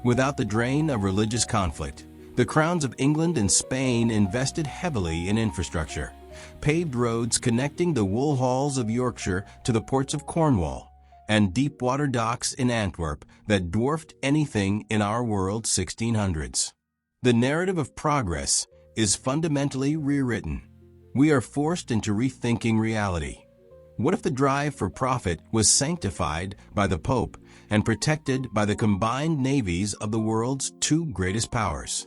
Without the drain of religious conflict, the crowns of England and Spain invested heavily in infrastructure, paved roads connecting the wool halls of Yorkshire to the ports of Cornwall, and deep-water docks in Antwerp that dwarfed anything in our world 1600s. The narrative of progress is fundamentally rewritten. We are forced into rethinking reality. What if the drive for profit was sanctified by the Pope and protected by the combined navies of the world's two greatest powers?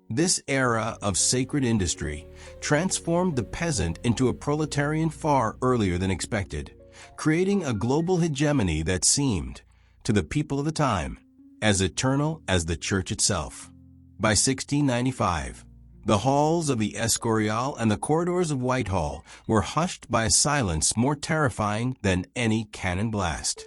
This era of sacred industry transformed the peasant into a proletarian far earlier than expected, creating a global hegemony that seemed, to the people of the time, as eternal as the Church itself. By 1695, the halls of the Escorial and the corridors of Whitehall were hushed by a silence more terrifying than any cannon blast.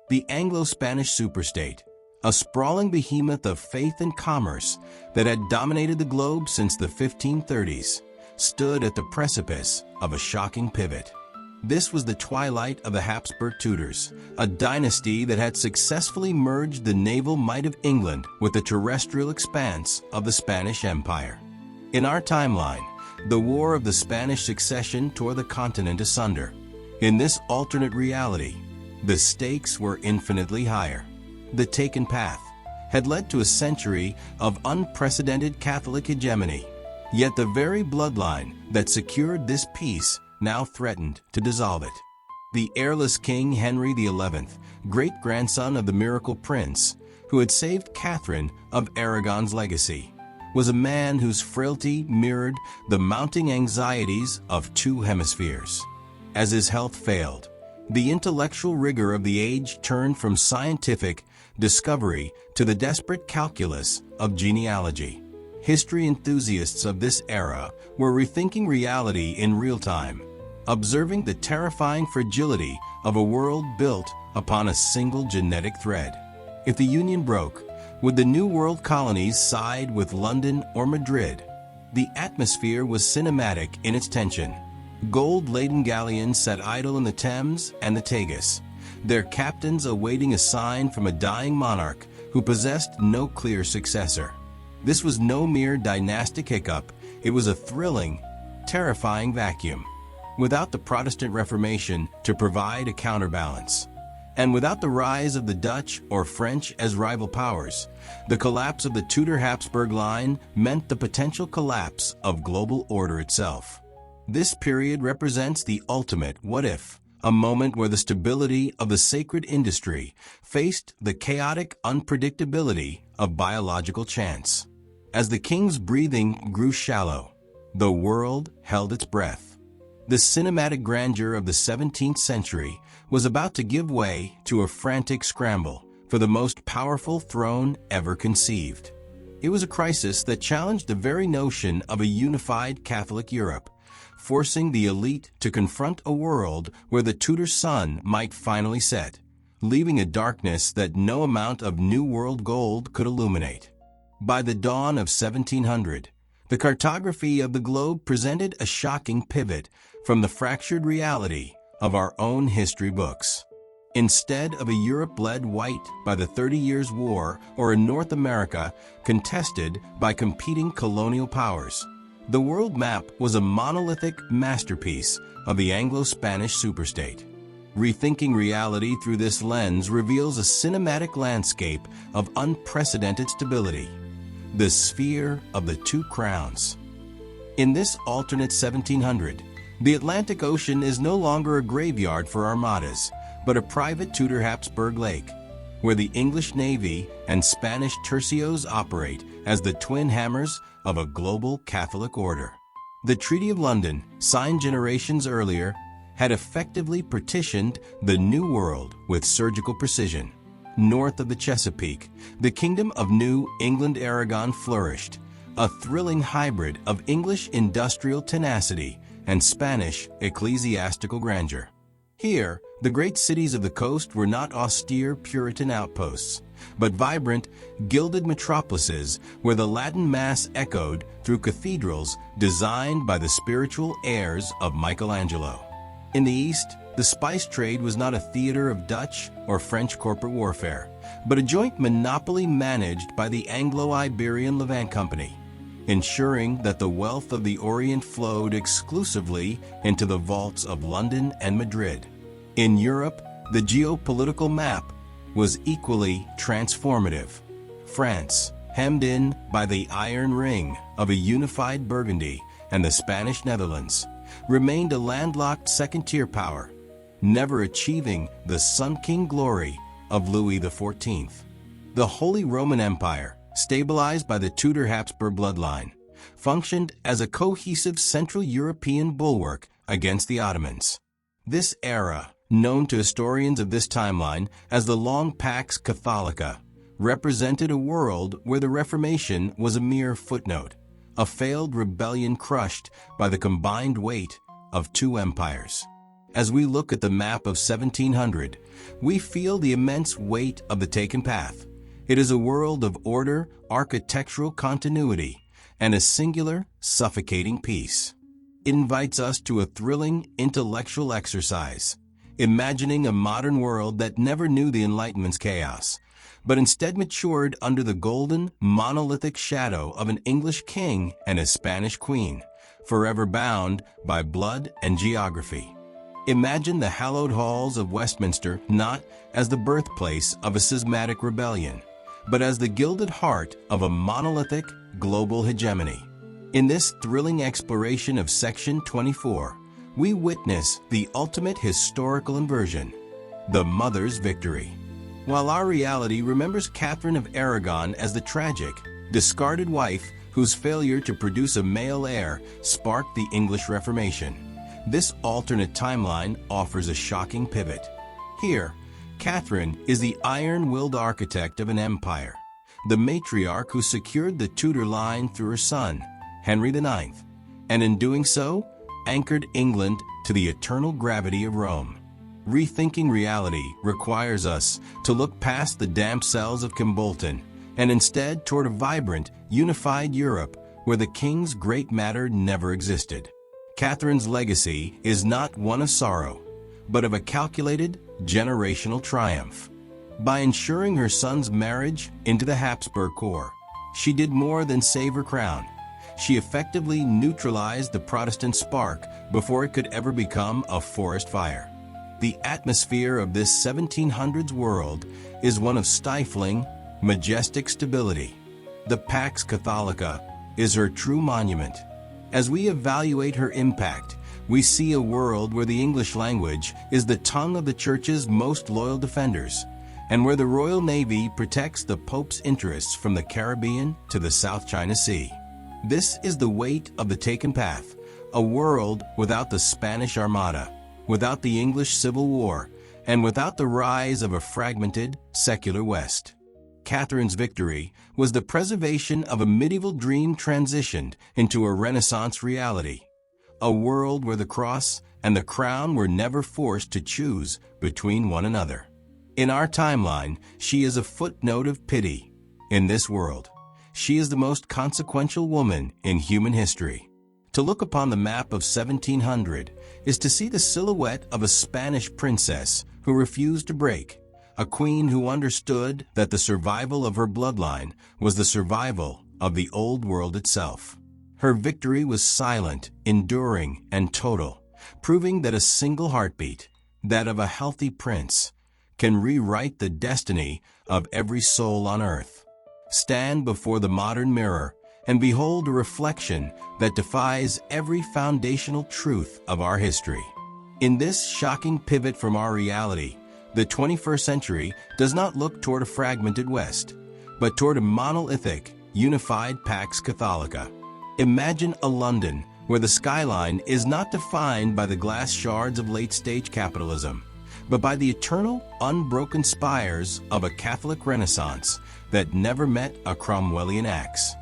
The Anglo-Spanish superstate, a sprawling behemoth of faith and commerce that had dominated the globe since the 1530s, stood at the precipice of a shocking pivot. This was the twilight of the Habsburg Tudors, a dynasty that had successfully merged the naval might of England with the terrestrial expanse of the Spanish Empire. In our timeline, the War of the Spanish Succession tore the continent asunder. In this alternate reality, the stakes were infinitely higher. The taken path had led to a century of unprecedented Catholic hegemony, yet the very bloodline that secured this peace now threatened to dissolve it. The heirless King Henry XI, great-grandson of the miracle prince, who had saved Catherine of Aragon's legacy, was a man whose frailty mirrored the mounting anxieties of two hemispheres. As his health failed, the intellectual rigor of the age turned from scientific discovery to the desperate calculus of genealogy. History enthusiasts of this era were rethinking reality in real time, observing the terrifying fragility of a world built upon a single genetic thread. If the Union broke, would the New World colonies side with London or Madrid? The atmosphere was cinematic in its tension. Gold-laden galleons sat idle in the Thames and the Tagus, their captains awaiting a sign from a dying monarch who possessed no clear successor. This was no mere dynastic hiccup, it was a thrilling, terrifying vacuum. Without the Protestant Reformation to provide a counterbalance, and without the rise of the Dutch or French as rival powers, the collapse of the Tudor-Habsburg line meant the potential collapse of global order itself. This period represents the ultimate what-if, a moment where the stability of the sacred industry faced the chaotic unpredictability of biological chance. As the king's breathing grew shallow, the world held its breath. The cinematic grandeur of the 17th century was about to give way to a frantic scramble for the most powerful throne ever conceived. It was a crisis that challenged the very notion of a unified Catholic Europe, forcing the elite to confront a world where the Tudor sun might finally set, leaving a darkness that no amount of New World gold could illuminate. By the dawn of 1700, the cartography of the globe presented a shocking pivot from the fractured reality of our own history books. Instead of a Europe led white by the 30 Years' War or a North America contested by competing colonial powers, the world map was a monolithic masterpiece of the Anglo-Spanish superstate. Rethinking reality through this lens reveals a cinematic landscape of unprecedented stability, the sphere of the two crowns. In this alternate 1700, the Atlantic Ocean is no longer a graveyard for armadas, but a private Tudor-Habsburg lake, where the English Navy and Spanish tercios operate as the twin hammers of a global Catholic order. The Treaty of London, signed generations earlier, had effectively partitioned the New World with surgical precision. North of the Chesapeake, the Kingdom of New England Aragon flourished, a thrilling hybrid of English industrial tenacity and Spanish ecclesiastical grandeur. Here, the great cities of the coast were not austere Puritan outposts, but vibrant, gilded metropolises where the Latin Mass echoed through cathedrals designed by the spiritual heirs of Michelangelo. In the East, the spice trade was not a theater of Dutch or French corporate warfare, but a joint monopoly managed by the Anglo-Iberian Levant Company, ensuring that the wealth of the Orient flowed exclusively into the vaults of London and Madrid. In Europe, the geopolitical map was equally transformative. France, hemmed in by the iron ring of a unified Burgundy and the Spanish Netherlands, remained a landlocked second-tier power, never achieving the sun-king glory of Louis XIV. The Holy Roman Empire, stabilized by the Tudor-Habsburg bloodline, functioned as a cohesive Central European bulwark against the Ottomans. This era, known to historians of this timeline as the Long Pax Catholica, represented a world where the Reformation was a mere footnote, a failed rebellion crushed by the combined weight of two empires. As we look at the map of 1700, we feel the immense weight of the taken path. It is a world of order, architectural continuity, and a singular, suffocating peace. It invites us to a thrilling intellectual exercise, imagining a modern world that never knew the Enlightenment's chaos, but instead matured under the golden, monolithic shadow of an English king and a Spanish queen, forever bound by blood and geography. Imagine the hallowed halls of Westminster not as the birthplace of a schismatic rebellion, but as the gilded heart of a monolithic global hegemony. In this thrilling exploration of Section 24, we witness the ultimate historical inversion, the mother's victory. While our reality remembers Catherine of Aragon as the tragic, discarded wife whose failure to produce a male heir sparked the English Reformation, this alternate timeline offers a shocking pivot. Here, Catherine is the iron-willed architect of an empire, the matriarch who secured the Tudor line through her son, Henry IX, and in doing so, anchored England to the eternal gravity of Rome. Rethinking reality requires us to look past the damp cells of Kimbolton and instead toward a vibrant, unified Europe where the king's great matter never existed. Catherine's legacy is not one of sorrow, but of a calculated, generational triumph. By ensuring her son's marriage into the Habsburg core, she did more than save her crown. She effectively neutralized the Protestant spark before it could ever become a forest fire. The atmosphere of this 1700s world is one of stifling, majestic stability. The Pax Catholica is her true monument. As we evaluate her impact, we see a world where the English language is the tongue of the Church's most loyal defenders, and where the Royal Navy protects the Pope's interests from the Caribbean to the South China Sea. This is the weight of the taken path, a world without the Spanish Armada, without the English Civil War, and without the rise of a fragmented, secular West. Catherine's victory was the preservation of a medieval dream transitioned into a Renaissance reality, a world where the cross and the crown were never forced to choose between one another. In our timeline, she is a footnote of pity. In this world, she is the most consequential woman in human history. To look upon the map of 1700 is to see the silhouette of a Spanish princess who refused to break, a queen who understood that the survival of her bloodline was the survival of the old world itself. Her victory was silent, enduring, and total, proving that a single heartbeat, that of a healthy prince, can rewrite the destiny of every soul on earth. Stand before the modern mirror and behold a reflection that defies every foundational truth of our history. In this shocking pivot from our reality, the 21st century does not look toward a fragmented West, but toward a monolithic, unified Pax Catholica. Imagine a London where the skyline is not defined by the glass shards of late-stage capitalism, but by the eternal, unbroken spires of a Catholic Renaissance that never met a Cromwellian axe.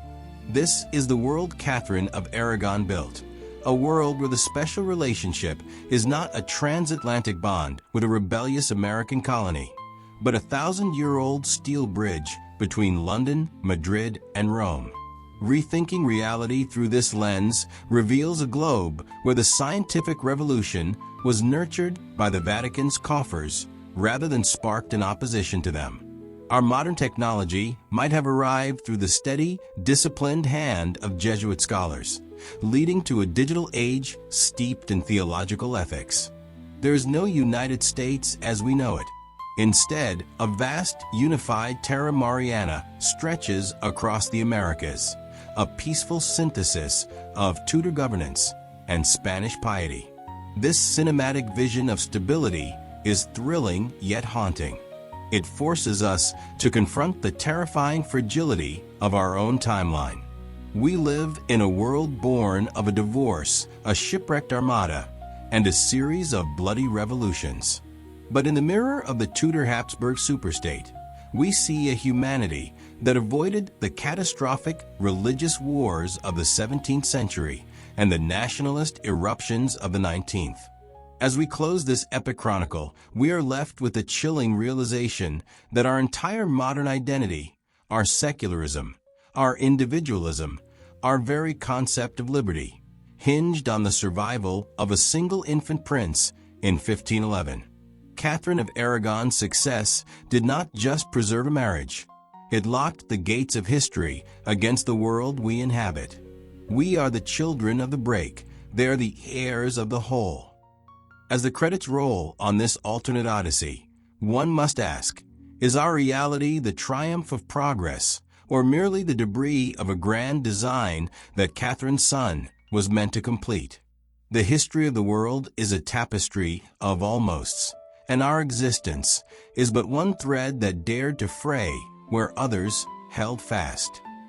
This is the world Catherine of Aragon built, a world where the special relationship is not a transatlantic bond with a rebellious American colony, but a 1,000-year-old steel bridge between London, Madrid, and Rome. Rethinking reality through this lens reveals a globe where the scientific revolution was nurtured by the Vatican's coffers rather than sparked in opposition to them. Our modern technology might have arrived through the steady, disciplined hand of Jesuit scholars, leading to a digital age steeped in theological ethics. There is no United States as we know it. Instead, a vast, unified Terra Mariana stretches across the Americas, a peaceful synthesis of Tudor governance and Spanish piety. This cinematic vision of stability is thrilling yet haunting. It forces us to confront the terrifying fragility of our own timeline. We live in a world born of a divorce, a shipwrecked armada, and a series of bloody revolutions. But in the mirror of the Tudor Habsburg superstate, we see a humanity that avoided the catastrophic religious wars of the 17th century and the nationalist eruptions of the 19th. As we close this epic chronicle, we are left with the chilling realization that our entire modern identity, our secularism, our individualism, our very concept of liberty, hinged on the survival of a single infant prince in 1511. Catherine of Aragon's success did not just preserve a marriage. It locked the gates of history against the world we inhabit. We are the children of the break. They are the heirs of the whole. As the credits roll on this alternate odyssey, one must ask, is our reality the triumph of progress, or merely the debris of a grand design that Catherine's son was meant to complete? The history of the world is a tapestry of almosts, and our existence is but one thread that dared to fray where others held fast.